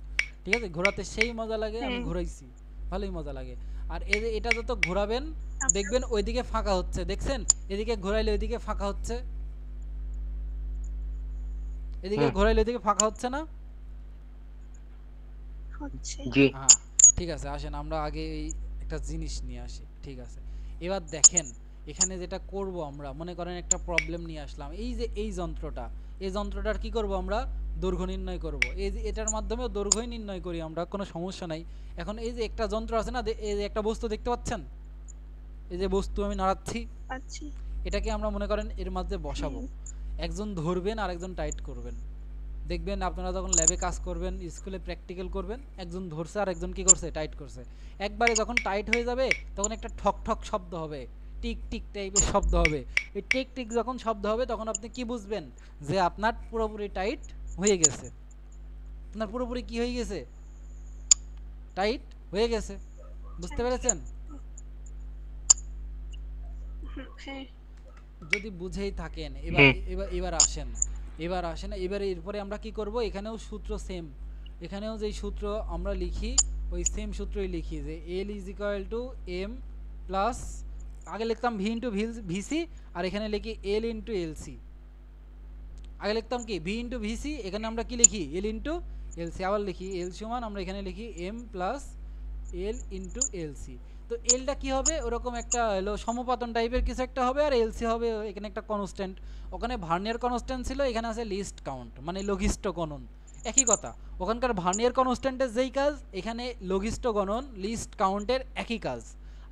ঠিক আছে, ঘোরাতে সেই মজা লাগে, আমি হ্যাঁ ঘোরাইছি, ভালোই মজা লাগে। আর এই যে এটা যত ঘোরাবেন আপনার দেখবেন ওইদিকে ফাঁকা হচ্ছে, দেখছেন? এদিকে ঘোরাইলে ওইদিকে ফাঁকা হচ্ছে, এদিকে হুম। ঘোরাইলে ওইদিকে ফাঁকা হচ্ছে না? হচ্ছে। জি। হ্যাঁ, ঠিক আছে, আসেন আমরা আগে এই একটা জিনিস নিয়ে আসি। ঠিক আছে, এবার দেখেন এখানে যেটা করব আমরা, মনে করেন একটা প্রবলেম নিয়ে আসলাম, এই যে এই যন্ত্রটা, এই যন্ত্রটার কি করব আমরা, দৈর্ঘ্য নির্ণয় করব। এই যে এটার মাধ্যমে দৈর্ঘ্যই নির্ণয় করি আমরা, কোনো সমস্যা নাই। এখন এই যে একটা যন্ত্র আছে না, এই যে একটা বস্তু দেখতে পাচ্ছেন, এই যে বস্তু আমি নাড়াচ্ছি, আচ্ছা। এটাকে আমরা মনে করেন এর মাঝে বসাবো। হ্যাঁ একজন ধরবেন আর একজন টাইট করবেন। দেখবেন আপনারা যখন ল্যাবে কাজ করবেন, স্কুলে প্র্যাকটিক্যাল করবেন, একজন ধরছে আর একজন কি করছে, টাইট করছে। একবারে যখন টাইট হয়ে যাবে তখন একটা ঠক ঠক শব্দ হবে, টিক টিক টাইপের শব্দ হবে। এই টিক টিক যখন শব্দ হবে তখন আপনি কি বুঝবেন, যে আপনার পুরোপুরি টাইট হয়ে গেছে। আপনার পুরোপুরি কি হয়ে গেছে, টাইট হয়ে গেছে। বুঝতে আচ্ছা। পেরেছেন? হ্যাঁ যদি বুঝেই থাকেন, এবার হুম। এবার এবার আসেন, এবারে এরপরে আমরা কি করব, এখানেও সূত্র সেম, এখানেও যেই সূত্র আমরা লিখি ওই সেম সূত্রই লিখি, যে L is equal to M plus, আগে লিখতাম ভি ইন্টু ভিসি, আর এখানে লিখি এল ইন্টু এলসি। আগে লিখতাম কি ভি ইন্টু ভিসি, এখানে আমরা কি লিখি এল ইন্টু এলসি। আবার লিখি এল সমান, আমরা এখানে লিখি M plus L into LC. তো এলটা কি হবে, ওরকম একটা হলো সমপাতন টাইপের কিছু একটা হবে, আর এলসি হবে এখানে একটা কনস্ট্যান্ট। ওখানে ভার্নিয়ার কনস্ট্যান্ট ছিল, এখানে আছে লিস্ট কাউন্ট, মানে লঘিষ্ঠ গণন। একই কথা, ওখানকার ভার্নিয়ার কনস্ট্যান্টের যেই কাজ, এখানে লঘিষ্ঠ গণন লিস্ট কাউন্টের একই কাজ।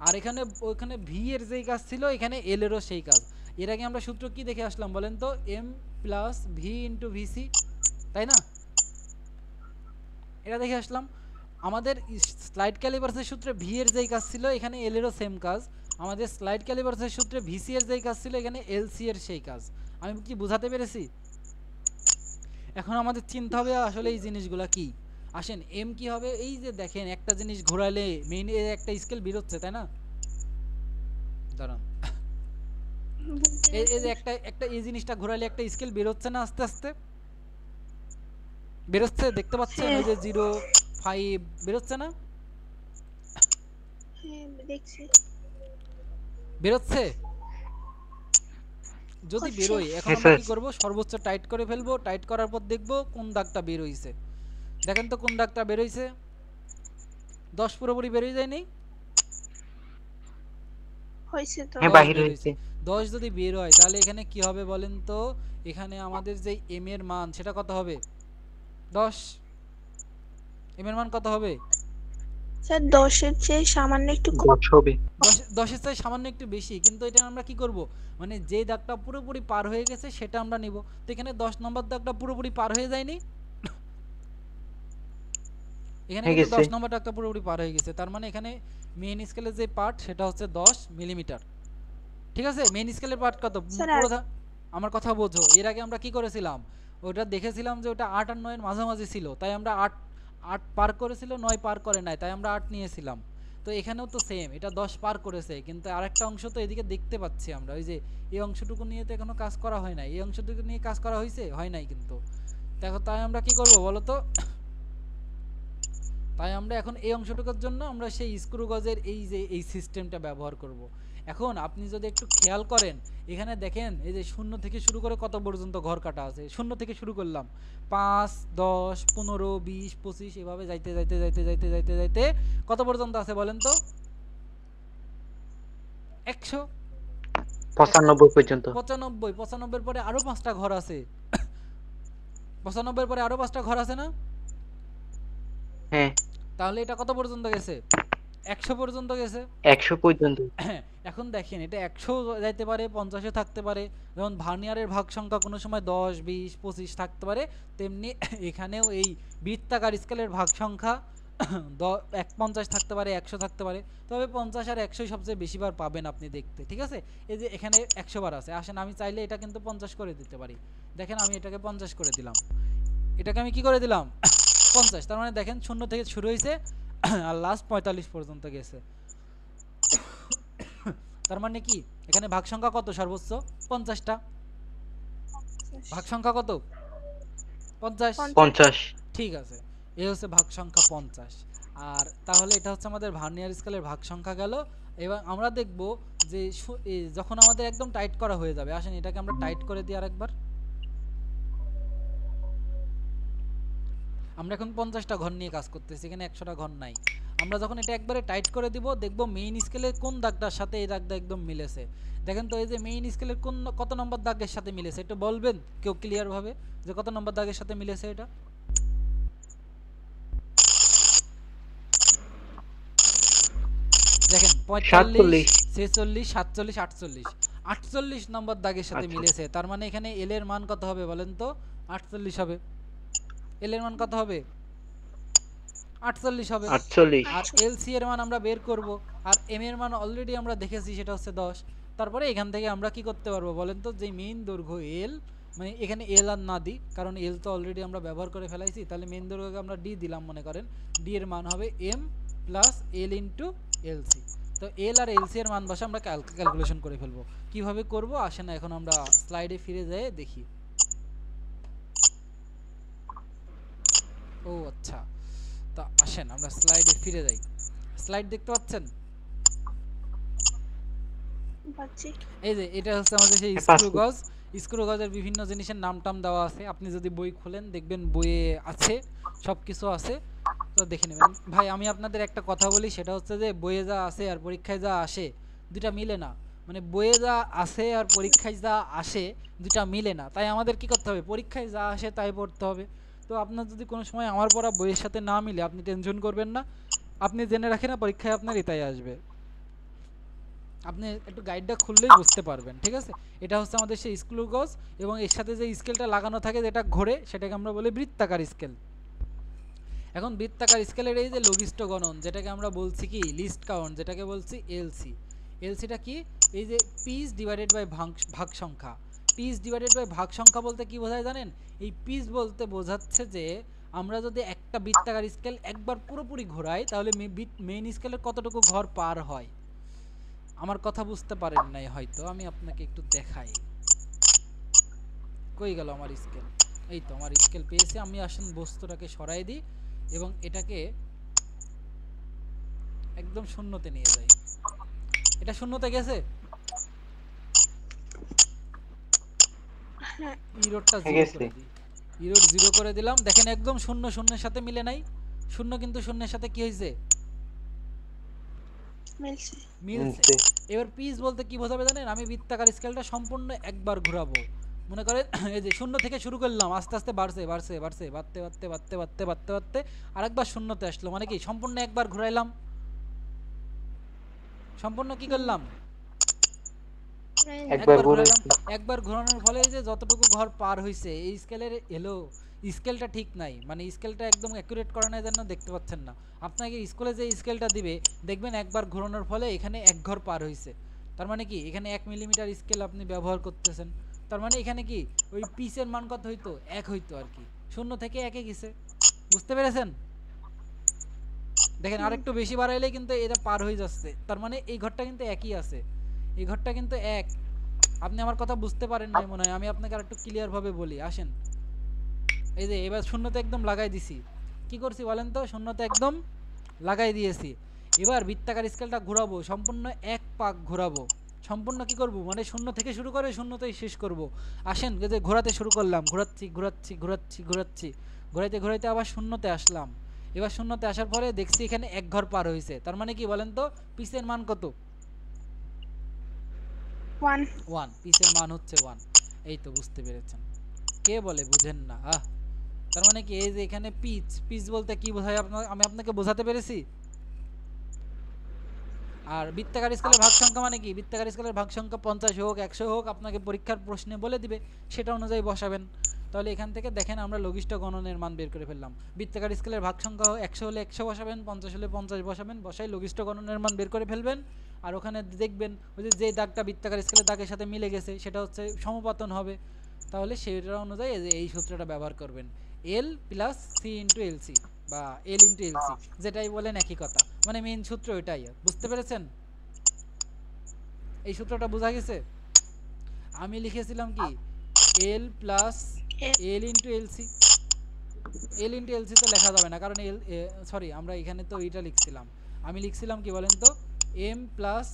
আর এখানে ওখানে ভি এর যেই কাজ ছিল, এখানে এল এরও সেই কাজ। এর আগে আমরা সূত্র কি দেখে আসলাম বলেন তো, M plus V into VC, তাই না? এটা দেখে আসলাম। আমাদের স্লাইড ক্যালিপার্সের সূত্রে ভি এর যেই কাজ ছিল, এখানে এল এরও সেম কাজ। আমাদের স্লাইড ক্যালিপার্সের সূত্রে ভিসি এর যেই কাজ ছিল, এখানে এলসি এর সেই কাজ। আমি কি বোঝাতে পেরেছি? এখন আমাদের চিন্তা হবে আসলে এই জিনিসগুলা কি। আসেন, এম কি হবে, এই যে দেখেন একটা জিনিস ঘোরালে মেইন একটা স্কেল বেরোচ্ছে, তাই না? দাঁড়ান, বুঝতে এই যে পেরেছি। একটা একটা এই জিনিসটা ঘোরালে একটা স্কেল বেরোচ্ছে না, আস্তে আস্তে বেরোচ্ছে, দেখতে পাচ্ছেন? হ্যাঁ ওই যে 0 5 বেরোচ্ছে না, হ্যাঁ দেখছি। বেরোচ্ছে। যদি হচ্ছে। বেরোয়, এখন হ্যাঁ আমরা স্যার। কি করব, সর্বোচ্চ টাইট করে ফেলবো। টাইট করার পর দেখব কোন দাগটা বের হইছে। দেখেন তো কোন দাগটা বের হইছে। 10 পুরোপুরি বের হয়ে যায়নি? হয়েছে তো। হ্যাঁ 10 বাহির বের হইছে। হয়েছে। 10 যদি বের হয় তাহলে এখানে কি হবে বলেন তো, এখানে আমাদের যে এম এর মান সেটা কত হবে, 10। এম এর মান কত হবে? স্যার 10-এর চেয়ে সামান্য একটু কম। 10 হবে। 10 এর চেয়ে সামান্য একটু বেশি, কিন্তু এটা আমরা কি করব, মানে যে দাগটা পুরোপুরি পার হয়ে গেছে সেটা আমরা নিব। তো এখানে 10 নম্বর দাগটা পুরোপুরি পার হয়ে যায়নি, এখানে হয়ে কিন্তু গেছে। 10 নম্বর দাগটা পুরোপুরি পার হয়ে গেছে। তার মানে এখানে মেইন স্কেলের যে পার্ট সেটা হচ্ছে 10 মিলিমিটার। ঠিক আছে, মেইন স্কেলের পার্ট কত স্যার আর পুরো আমার কথা বোঝো। এর আগে আমরা কি করেছিলাম, ওটা দেখেছিলাম যে ওটা 8 আর 9 এর মাঝামাঝি ছিল, তাই আমরা 8 পার করেছিল, 9 পার করে নাই, তাই আমরা 8 নিয়েছিলাম। তো এখানেও তো সেম, এটা 10 পার করেছে, কিন্তু আরেকটা অংশ তো এদিকে দেখতে পাচ্ছি আমরা, ওই যে এই অংশটুকু নিয়ে তো এখনো কাজ করা হয় নাই। এই অংশটুকু নিয়ে কাজ করা হয়েছে, হয় নাই কিন্তু। দেখো, তাই আমরা কি করব বলো তো, তাই আমরা এখন এই অংশটুকুর জন্য আমরা সেই স্ক্রু গজের এই যে এই সিস্টেমটা ব্যবহার করব। এখন আপনি যদি একটু খেয়াল করেন, এখানে দেখেন এই যে 0 থেকে শুরু করে কত পর্যন্ত ঘর কাটা আছে। 0 থেকে শুরু করলাম, 5 10 15 20 25 এভাবে যাইতে যাইতে যাইতে যাইতে যাইতে যাইতে কত পর্যন্ত আছে বলেন তো, 100, 95 পর্যন্ত। 95। 95 পরে আরো 5টা ঘর আছে, 95 পরে আরো 5টা ঘর আছে না? হ্যাঁ। তাহলে এটা কত পর্যন্ত গেছে, 100 পর্যন্ত গেছে। 100 পর্যন্ত। এখন দেখেন এটা 100 যাইতে পারে, 50 থাকতে পারে। যেমন ভার্নিয়ারের ভাগ সংখ্যা কোনো সময় 10, 20, 25 থাকতে পারে, তেমনি এখানেও এই বৃত্তাকার স্কেলের ভাগ সংখ্যা 50 থাকতে পারে, 100 থাকতে পারে। তবে 50 আর 100 সবচেয়ে বেশি বার পাবেন আপনি দেখতে, ঠিক আছে? এই যে এখানে 100 বার আছে, আসেন আমি চাইলে এটা কিন্তু 50 করে দিতে পারি। দেখেন আমি এটাকে 50 করে দিলাম, এটাকে আমি কি করে দিলাম 50। তার মানে দেখেন 0 থেকে শুরু হয়েছে আর লাস্ট 45 পর্যন্ত গেছে। তার মানে কি এখানে ভাগ সংখ্যা কত? সর্বোচ্চ 50টা। ভাগ সংখ্যা কত? 50। 50। ঠিক আছে, এই হচ্ছে ভাগ সংখ্যা 50। আর তাহলে এটা হচ্ছে আমাদের ভার্নিয়ার স্কেলের ভাগ সংখ্যা গেল। এবং আমরা দেখব যে যখন আমাদের একদম টাইট করা হয়ে যাবে, আসেন এটাকে আমরা টাইট করে দিই আরেকবার। আমরা এখন 50টা ঘর নিয়ে কাজ করতেছি, এখানে 100টা ঘর নাই। আমরা যখন এটা একবারে টাইট করে দিব, দেখব মেইন স্কেলের কোন দাগটার সাথে এই দাগটা একদম মিলেছে। দেখেন তো এই যে মেইন স্কেলের কোন কত নম্বর দাগের সাথে মিলেছে, একটু বলবেন কেউ ক্লিয়ার ভাবে যে কত নম্বর দাগের সাথে মিলেছে এটা? দেখেন 45, 46, 47, 48, 48 নম্বর দাগের সাথে মিলেছে। তার মানে এখানে এল এর মান কত হবে বলেন তো? 48 হবে। এল এর মান কত হবে? 48 হবে। 48। আর এলসি এর মান আমরা বের করব, আর এম এর মান অলরেডি আমরা দেখেছি সেটা হচ্ছে 10। তারপরে এখান থেকে আমরা কি করতে পারবো বলেন তো? যে মেইন দৈর্ঘ্য এল, মানে এখানে এল আর না দিই, কারণ এল তো অলরেডি আমরা ব্যবহার করে ফেলাইছি, তাহলে মেইন দৈর্ঘ্যকে আমরা ডি দিলাম মনে করেন। ডি এর মান হবে M plus L into LC. তো এল আর এলসি এর মান বসে আমরা ক্যালকুলেশন করে ফেলবো। কিভাবে করব আসেন এখন আমরা স্লাইডে ফিরে যাই দেখি। ও আচ্ছা, তো আসেন আমরা স্লাইডে ফিরে যাই। স্লাইড দেখতে পাচ্ছেন? এই যে এটা হচ্ছে আমাদের সেই স্ক্রু গজ। স্ক্রু গজের বিভিন্ন জিনিসের নাম টাম দেওয়া আছে, আপনি যদি বই খোলেন দেখবেন বইয়ে আছে, সব কিছু আছে, তো দেখে নেবেন। ভাই আমি আপনাদের একটা কথা বলি, সেটা হচ্ছে যে বইয়ে যা আছে আর পরীক্ষায় যা আসে দুটা মিলে না। মানে বইয়ে যা আছে আর পরীক্ষায় যা আসে দুটা মিলে না, তাই আমাদের কি করতে হবে? পরীক্ষায় যা আসে তাই পড়তে হবে। তো আপনার যদি কোনো সময় আমার পড়া বইয়ের সাথে না মিলে, আপনি টেনশন করবেন না, আপনি জেনে রাখেন না পরীক্ষায় আপনার এটাই আসবে। আপনি একটু গাইডটা খুললেই বুঝতে পারবেন, ঠিক আছে? এটা হচ্ছে আমাদের সেই স্ক্রু গজ, এবং এর সাথে যে স্কেলটা লাগানো থাকে যেটা ঘোরে সেটাকে আমরা বলি বৃত্তাকার স্কেল। এখন বৃত্তাকার স্কেলের এই যে লঘিষ্ঠ গণন, যেটাকে আমরা বলছি কি লিস্ট কাউন্ট, যেটাকে বলছি এলসি। এলসিটা কি? এই যে পিস ডিভাইডেড বাই ভাগ সংখ্যা। পিস ডিভাইডেড বাই ভাগ সংখ্যা বলতে কি বোঝায় জানেন? এই পিস বলতে বোঝাচ্ছে যে আমরা যদি একটা বৃত্তাকার স্কেল একবার পুরোপুরি ঘোরাই, তাহলে মেইন স্কেলের কতটুকু ঘর পার হয়। আমার কথা বুঝতে পারেন নাই হয়তো, আমি আপনাকে একটু দেখাই। কই গেল আমার স্কেল? এই তো আমার স্কেল পেয়েছে। আমি আসেন বস্তুটাকে সরাই দিই এবং এটাকে একদম শূন্যতে নিয়ে যাই। এটা শূন্যতে গেছে, ইরোডটা 0 করে দিই। ইরোড 0 করে দিলাম। দেখেন একদম শূন্য শূন্যের সাথে মিলে নাই। শূন্য কিন্তু শূন্যের সাথে কি হয়েছে? মিলছে। এবার পিস বলতে কি বোঝাবে জানেন? আমি বৃত্তাকার স্কেলটা সম্পূর্ণ একবার ঘোরাবো। মনে করেন এই যে শূন্য থেকে শুরু করলাম, আস্তে আস্তে বাড়ছে বাড়ছে বাড়ছে, বাড়তে বাড়তে বাড়তে বাড়তে বাড়তে বাড়তে আরেকবার শূন্যতে আসলো। মানে কি সম্পূর্ণ একবার ঘুরাইলাম, সম্পূর্ণ কি করলাম? একবার ঘোরালাম। একবার ঘোরানোর ফলে যে যতটুকু ঘর পার হইছে এই স্কেলের এলো, স্কেলটা ঠিক নাই, মানে স্কেলটা একদম অ্যাকুরেট করা নাই, জন্য দেখতে পাচ্ছেন না। আপনাকে স্কুলে যে স্কেলটা দিবে দেখবেন একবার ঘোরানোর ফলে এখানে এক ঘর পার হইছে। তার মানে কি এখানে 1 মিলিমিটার স্কেল আপনি ব্যবহার করতেছেন। তার মানে এখানে কি ওই পিসের মান কত হইতো? 1 হইতো আর কি, শূন্য থেকে 1 এ গেছে। বুঝতে পেরেছেন? দেখেন আরেকটু বেশি বাড়াইলে কিন্তু এটা পার হয়ে যাচ্ছে। তার মানে এই ঘরটা কিন্তু একই আছে, এই ঘরটা কিন্তু এক। আপনি আমার কথা বুঝতে পারেন নাই মনে হয়, আমি আপনাকে আরেকটু ক্লিয়ার ভাবে বলি। আসেন এই যে এবার শূন্যতে একদম লাগাই দিছি। কি করছি বলেন তো? শূন্যতে একদম লাগাই দিয়েছি। এবার বৃত্তাকার স্কেলটা ঘোরাবো, সম্পূর্ণ এক পাক ঘোরাবো। সম্পূর্ণ কি করব? মানে শূন্য থেকে শুরু করে শূন্যতেই শেষ করব। আসেন এই যে ঘোরাতে শুরু করলাম, ঘোরাচ্ছি ঘোরাচ্ছি ঘোরাচ্ছি ঘোরাচ্ছি, ঘোরাইতে ঘোরাইতে আবার শূন্যতে আসলাম। এবার শূন্যতে আসার পরে দেখছি এখানে এক ঘর পার হয়েছে। তার মানে কি বলেন তো? পিসের মান কত? 1। পিসের মান হচ্ছে 1। এই তো বুঝতে পেরেছেন। কে বলে বুঝেন না? তার মানে কি এই যে এখানে পিচ, পিচ বলতে কি বোঝায় আমি আপনাকে বোঝাতে পেরেছি? আর বৃত্তাকার স্কেলের ভাগ সংখ্যা মানে কি, বৃত্তাকার স্কেলের ভাগ সংখ্যা 50 হোক 100 হোক আপনাকে পরীক্ষার প্রশ্নে বলে দিবে, সেটা অনুযায়ী বসাবেন। তাহলে এখান থেকে দেখেন আমরা লঘিষ্ঠ গণনের মান বের করে ফেললাম। বৃত্তাকার স্কেলের ভাগ সংখ্যা 100 হলে 100 বসাবেন, 50 হলে 50 বসাবেন, বসাই লঘিষ্ঠ গণনের মান বের করে ফেলবেন। আর ওখানে দেখবেন ওই যে দাগটা বৃত্তাকার স্কেলের দাগের সাথে মিলে গেছে সেটা হচ্ছে সমাপতন হবে। তাহলে সেটা অনুযায়ী এই সূত্রটা ব্যবহার করবেন, এল প্লাস সি ইন্টু এলসি বা এল ইন্টু এলসি, যেটাই বলেন একই কথা, মানে মেইন সূত্র এটাই। বুঝতে পেরেছেন? এই সূত্রটা বোঝা গেছে? আমি লিখেছিলাম কি এল plus L into LC. L into LC তো লেখা যাবে না, কারণ এল সরি আমরা এখানে তো এইটা লিখছিলাম, আমি লিখছিলাম কি বলেন তো M plus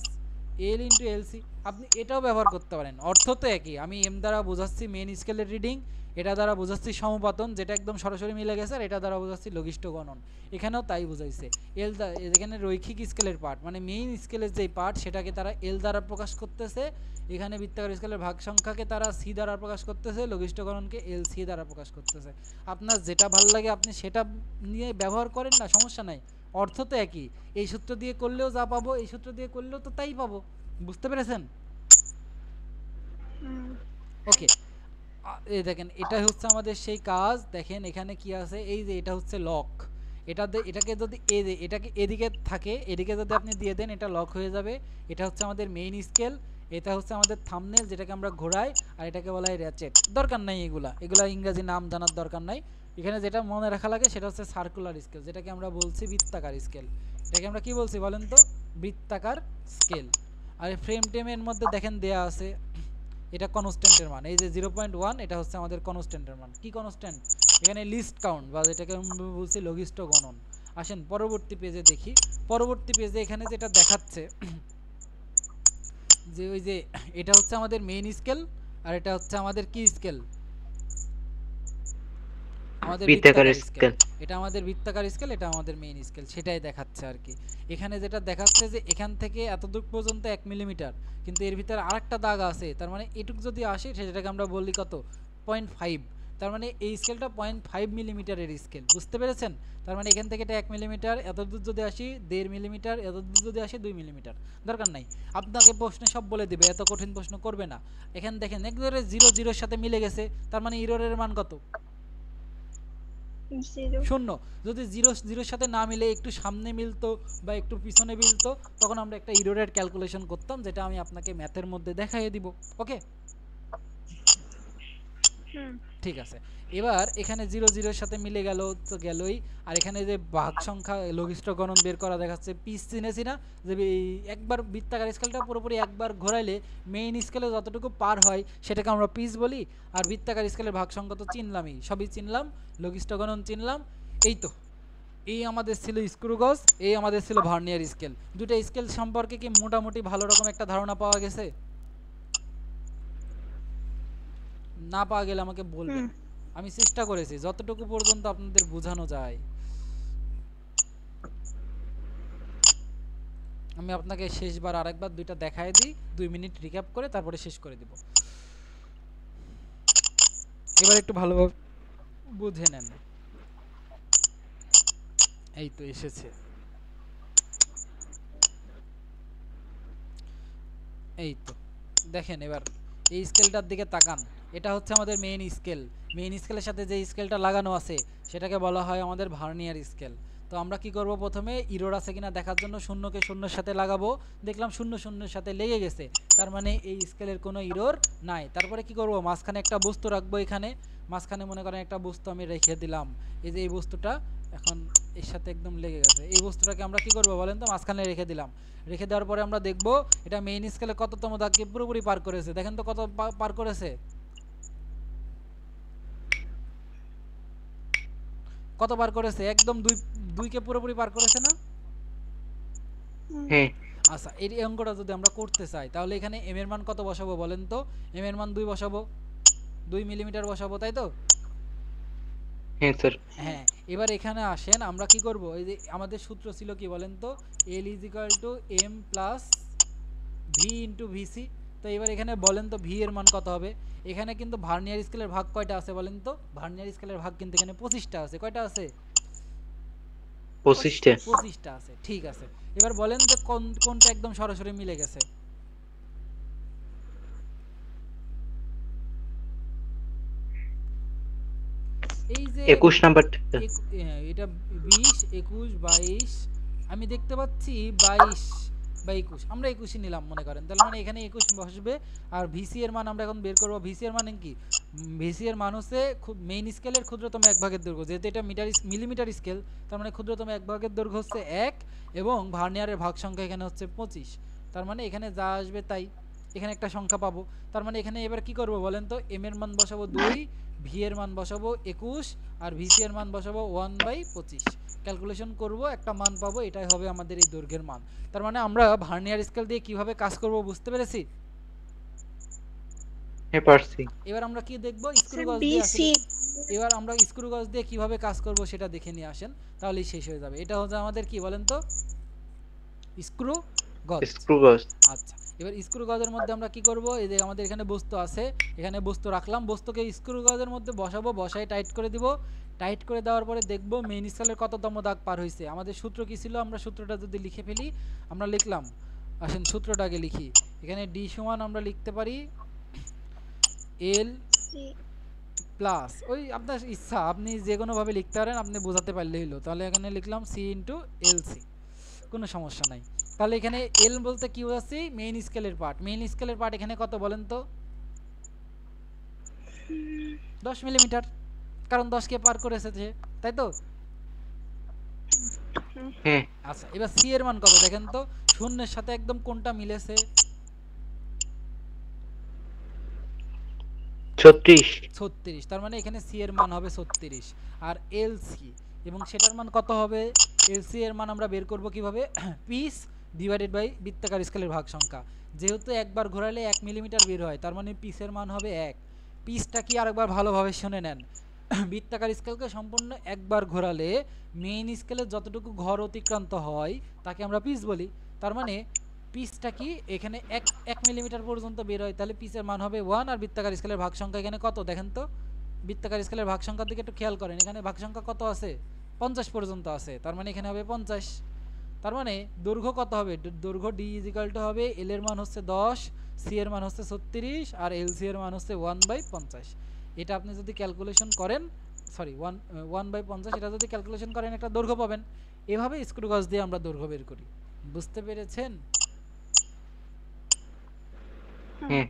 L into LC. আপনি এটাও ব্যবহার করতে পারেন, অর্থ তো একই। আমি এম দ্বারা বোঝাচ্ছি মেইন স্কেলের রিডিং, এটা দ্বারা বোঝাচ্ছি সমপাতন যেটা একদম সরাসরি মিলে গেছে, আর এটা দ্বারা বোঝাচ্ছি লঘিষ্ঠ গণন, এখানেও তাই বোঝাইছে। এল এখানে রৈখিক স্কেলের পার্ট মানে মেইন স্কেলের যেই পার্ট সেটাকে তারা এল দ্বারা প্রকাশ করতেছে, এখানে বৃত্তাকার স্কেলের ভাগ সংখ্যাকে তারা সি দ্বারা প্রকাশ করতেছে, লঘিষ্ঠ গণনকে এল সি দ্বারা প্রকাশ করতেছে। আপনার যেটা ভালো লাগে আপনি সেটা নিয়ে ব্যবহার করেন না, সমস্যা নাই, অর্থ তো একই। এই সূত্র দিয়ে করলেও যা পাবো এই সূত্র দিয়ে করলেও তো তাই পাবো। বুঝতে পেরেছেন? ওকে, এই দেখেন এটাই হচ্ছে আমাদের সেই কাজ। দেখেন এখানে কি আছে, এই যে এটা হচ্ছে লক, এটাকে যদি এটাকে এদিকে থাকে, এদিকে যদি আপনি দিয়ে দেন এটা লক হয়ে যাবে। এটা হচ্ছে আমাদের মেইন স্কেল, এটা হচ্ছে আমাদের থাম্বনেল যেটাকে আমরা ঘোরাই, আর এটাকে বলা হয় র্যাচেট। দরকার নাই এগুলা ইংরেজি নাম জানার দরকার নাই। এখানে যেটা মনে রাখা লাগে সেটা হচ্ছে সার্কুলার স্কেল, যেটাকে আমরা বলছি বৃত্তাকার স্কেল। এটাকে আমরা কি বলছি বলেন তো, বৃত্তাকার স্কেল। আর ফ্রেম টেমের মধ্যে দেখেন দেয়া আছে এটা কনস্ট্যান্টের মান, এই যে 0.1 এটা হচ্ছে আমাদের কনস্ট্যান্টের মান। কি কনস্ট্যান্ট? এখানে লিস্ট কাউন্ট বা যেটাকে আমরা বলছি লঘিষ্ঠ গণন। আসেন পরবর্তী পেজে দেখি। পরবর্তী পেজে এখানে যেটা দেখাচ্ছে যে ওই যে এটা হচ্ছে আমাদের মেইন স্কেল, আর এটা হচ্ছে আমাদের কি স্কেল, আমাদের বৃত্তাকার বৃত্তাকার স্কেল। স্কেল। এটা আমাদের বৃত্তাকার স্কেল, এটা আমাদের মেইন স্কেল, সেটাই দেখাচ্ছে আর কি। এখানে যেটা দেখাচ্ছে যে এখান থেকে এতদূর পর্যন্ত 1 মিলিমিটার, কিন্তু এর ভিতরে আরেকটা দাগ আছে, তার মানে এটুক যদি আসে সেটাকে আমরা বলি কত 0.5, তার মানে এই স্কেলটা 0.5 মিলিমিটারের স্কেল। বুঝতে পেরেছেন? তার মানে এখান থেকে এটা 1 মিলিমিটার, এতদূর যদি আসি 1.5 মিলিমিটার, এতদূর যদি আসি 2 মিলিমিটার। দরকার নাই, আপনাকে প্রশ্নে সব বলে দিবে, এত কঠিন প্রশ্ন করবে না। এখানে দেখেন একবারে 0 0 সাথে মিলে গেছে, তার মানে ইররের মান কত? 0। যদি 0 0 সাথে না মিলে একটু সামনে মিলতো বা একটু পিছনে মিলতো, তখন আমরা একটা ইররের ক্যালকুলেশন করতাম, যেটা আমি আপনাকে ম্যাথের মধ্যে দেখাইয়ে দিব। ওকে, ঠিক আছে। এবার এখানে 0 0 সাথে মিলে গেল তো গেলই। আর এখানে যে ভাগ সংখ্যা লঘিষ্ঠ গণন বের করা দেখাচ্ছে, পিস চিনেছি না, যে একবার বৃত্তাকার স্কেলটা পুরোপুরি একবার ঘোরাইলে মেইন স্কেলে যতটুকু পার হয় সেটাকে আমরা পিস বলি। আর বৃত্তাকার স্কেলের ভাগ সংখ্যা তো চিনলামই, সবই চিনলাম, লঘিষ্ঠ গণন চিনলাম। এই তো এই আমাদের ছিল স্ক্রু গজ, এই আমাদের ছিল ভার্নিয়ার স্কেল। দুটো স্কেল সম্পর্কে কি মোটামুটি ভালো রকম একটা ধারণা পাওয়া গেছে? না পাওয়া গেলে আমাকে বলবেন, আমি চেষ্টা করেছি যতটুকু পর্যন্ত আপনাদের বোঝানো যায়। আমি আপনাকে শেষবার আরেকবার দুইটা দেখায় দিই, 2 মিনিট রিক্যাপ করে তারপরে শেষ করে দিব। এবার একটু ভালোভাবে বুঝে নেন। এই তো এসেছে, এই তো দেখেন। এবার এই স্কেলটার দিকে তাকান, এটা হচ্ছে আমাদের মেইন স্কেল। মেইন স্কেলের সাথে যে স্কেলটা লাগানো আছে সেটাকে বলা হয় আমাদের ভার্নিয়ার স্কেল। তো আমরা কি করব, প্রথমে ইরর আছে কিনা দেখার জন্য শূন্যকে শূন্যের সাথে লাগাবো, দেখলাম শূন্য শূন্যের সাথে লেগে গেছে, তার মানে এই স্কেলের কোনো ইরর নাই। তারপরে কি করব, মাঝখানে একটা বস্তু রাখবো, এখানে মাঝখানে মনে করেন একটা বস্তু আমি রেখে দিলাম, এই যে এই বস্তুটা এখন এর সাথে একদম লেগে গেছে, এই বস্তুটাকে আমরা কি করব বলেন তো, মাঝখানে রেখে দিলাম। রেখে দেওয়ার পরে আমরা দেখব এটা মেইন স্কেলে কততম দাগকে পুরোপুরি পার করেছে। দেখেন তো কত পার করেছে, কত পার করেছে, একদম 2 কে পুরোপুরি পার করেছে না? হ্যাঁ। আচ্ছা, এই অঙ্কটা যদি আমরা করতে চাই তাহলে এখানে এম এর মান কত বসাবো বলেন তো? এম এর মান 2 বসাবো, 2 মিলিমিটার বসাবো, তাই তো? হ্যাঁ স্যার। হ্যাঁ, এবার এখানে আসেন আমরা কি করব, এই যে আমাদের সূত্র ছিল কি বলেন তো, L = m + v * vc। তো এবার এখানে বলেন তো ভি এর মান কত হবে? এখানে কিন্তু ভার্নিয়ার স্কেলের ভাগ কয়টা আছে বলেন তো? ভার্নিয়ার স্কেলের ভাগ কিন্তু এখানে 25টা আছে। কয়টা আছে? 25টা 25টা আছে, ঠিক আছে। এবার বলেন যে কোনটা একদম সরাসরি মিলে গেছে। এই যে 21 নাম্বারটা এটা 20, 21, 22, আমি দেখতে পাচ্ছি 22 বা 21, আমরা 21ই নিলাম মনে করেন, তাহলে মানে এখানে 21 বসবে। আর ভিসি এর মান আমরা এখন বের করব। ভিসি এর মান কি? ভিসি এর মান হচ্ছে মেইন স্কেলের ক্ষুদ্রতম এক ভাগের দৈর্ঘ্য, যেহেতু এটা মিলিমিটার স্কেল, তার মানে ক্ষুদ্রতম এক ভাগের দৈর্ঘ্য হচ্ছে 1, এবং ভার্নিয়ারের ভাগ সংখ্যা এখানে হচ্ছে 25। তার মানে এখানে যা আসবে তাই, এখানে একটা সংখ্যা পাবো। তার মানে এখানে এবার কি করব বলেন তো, এম এর মান বসাবো 2, ভি এর মান বসাবো 21, আর ভিসি এর মান বসাবো 1/25। ক্যালকুলেশন করব, একটা মান পাবো, এটাই হবে আমাদের এই দৈর্ঘ্যের মান। তার মানে আমরা ভার্নিয়ার স্কেল দিয়ে কিভাবে কাজ করব বুঝতে পেরেছি। হ্যাঁ পারছি। এবার আমরা কি দেখব, স্ক্রু স্যার গজ দিয়ে আসলে, বিসি এবার আমরা স্ক্রু গজ দিয়ে কিভাবে কাজ করব সেটা দেখে নিয়ে আসেন, তাহলেই শেষ হয়ে যাবে। এটা হচ্ছে আমাদের কি বলেন তো, স্ক্রু গজ। স্ক্রু গজ। আচ্ছা, এবার স্ক্রু গজের মধ্যে আমরা কি করব, এই যে আমাদের এখানে বস্তু আছে, এখানে বস্তু রাখলাম, বস্তুকে স্ক্রু গজের মধ্যে বসাবো, বসাই টাইট করে দিব। টাইট করে দেওয়ার পরে দেখব মেইন স্কেলের কততম দাগ পার হয়েছে। আমাদের সূত্র কি ছিল, আমরা সূত্রটা যদি লিখে ফেলি, আমরা লিখলাম, আসেন সূত্রটাকে লিখি। এখানে ডি সমান আমরা লিখতে পারি এল প্লাস, ওই আপনার ইচ্ছা, আপনি যে কোনো ভাবে লিখতে পারেন, আপনি বোঝাতে পারলেই হলো। তাহলে এখানে লিখলাম সি ইন্টু এল সি, কোনো সমস্যা নাই। তাহলে এখানে এল বলতে কি বোঝাচ্ছি, মেইন স্কেলের পার্ট। মেইন স্কেলের পার্ট এখানে কত বলেন তো, 10 মিলিমিটার, কারণ 10 কে পার করেছে যে, তাই তো। হ্যাঁ আচ্ছা, এবার সি এর মান কত দেখেন তো, শূন্যের সাথে একদম কোনটা মিলেছে, 36। তার মানে এখানে সি এর মান হবে 36। আর এল সি, এবং সেটার মান কত হবে, এল সি এর মান আমরা বের করব কিভাবে, পিস ডিভাইডেড বাই বৃত্তাকার স্কেলের ভাগ সংখ্যা। যেহেতু একবার ঘোরালে 1 মিলিমিটার বের হয়, তার মানে পিসের মান হবে 1। পিসটা কি আরেকবার ভালোভাবে শুনে নেন, বৃত্তাকার স্কেলকে সম্পূর্ণ একবার ঘোরালে মেইন স্কেলে যতটুকু ঘর অতিক্রান্ত হয় তাকে আমরা পিস বলি। তার মানে পিসটা কি এখানে 1 মিলিমিটার পর্যন্ত বের হয়, তাহলে পিসের মান হবে 1। আর বৃত্তাকার স্কেলের ভাগ সংখ্যা এখানে কত দেখেন তো, বৃত্তাকার স্কেলের ভাগ সংখ্যার দিকে একটু খেয়াল করেন, এখানে ভাগ সংখ্যা কত আছে, 50 পর্যন্ত আছে, তার মানে এখানে হবে 50। তার মানে দৈর্ঘ্য কত হবে, দৈর্ঘ্য ডি ইজিক্যাল টু হবে, এল এর মান হচ্ছে 10, সি এর মান হচ্ছে 36, আর এল সি এর মান হচ্ছে 1/50। এটা আপনি যদি ক্যালকুলেশন করেন, সরি 1/50, এটা যদি ক্যালকুলেশন করেন একটা দৈর্ঘ্য পাবেন। এভাবে স্ক্রু গজ দিয়ে আমরা দৈর্ঘ্য বের করি। বুঝতে পেরেছেন? হ্যাঁ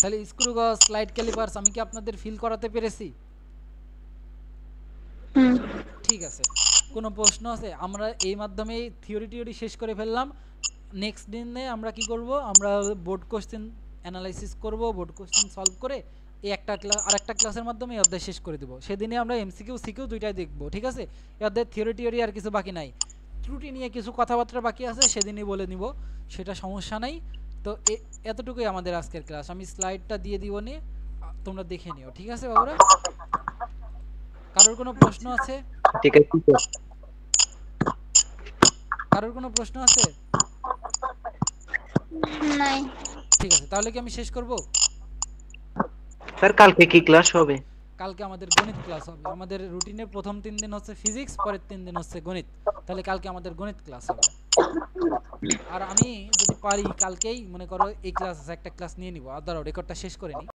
তাহলে স্ক্রু গজ, স্লাইড ক্যালিপারস আমি কি আপনাদের ফিল করাতে পেরেছি? ঠিক আছে, কোনো প্রশ্ন আছে? আমরা এই মাধ্যমে থিওরি শেষ করে ফেললাম। নেক্সট দিনে আমরা কি করব, আমরা বোর্ড কোশ্চেন অ্যানালাইসিস করব, বোর্ড কোশ্চেন সলভ করে এই একটা ক্লাস আর একটা ক্লাসের মাধ্যমে এই অধ্যায় শেষ করে দেব। সেদিনে আমরা এমসিকিউ সিকিউ দুইটাই দেখব, ঠিক আছে। এই অধ্যায় থিওরি আর কিছু বাকি নাই, ত্রুটি নিয়ে কিছু কথাবার্তা বাকি আছে, সেদিনই বলে নিব, সেটা সমস্যা নাই। তো এতটুকুই আমাদের আজকের ক্লাস। আমি স্লাইডটা দিয়ে দিব নি, তোমরা দেখে নিও, ঠিক আছে বাবুরা। কারোর কোনো প্রশ্ন আছে? ঠিক আছে স্যার। কারোর কোনো প্রশ্ন আছে? নাই। ঠিক আছে, তাহলে কি আমি শেষ করব? স্যার কালকে কি ক্লাস হবে? কালকে আমাদের গণিত ক্লাস হবে। আমাদের রুটিনের প্রথম 3 দিন হচ্ছে ফিজিক্স, পরের 3 দিন হচ্ছে গণিত। তাহলে কালকে আমাদের গণিত ক্লাস হবে। আর আমি যদি পারি কালকেই মনে করো এই ক্লাস আছে, একটা ক্লাস নিয়ে নিব, আর দাঁড়াও রেকর্ডটা শেষ করে নিই।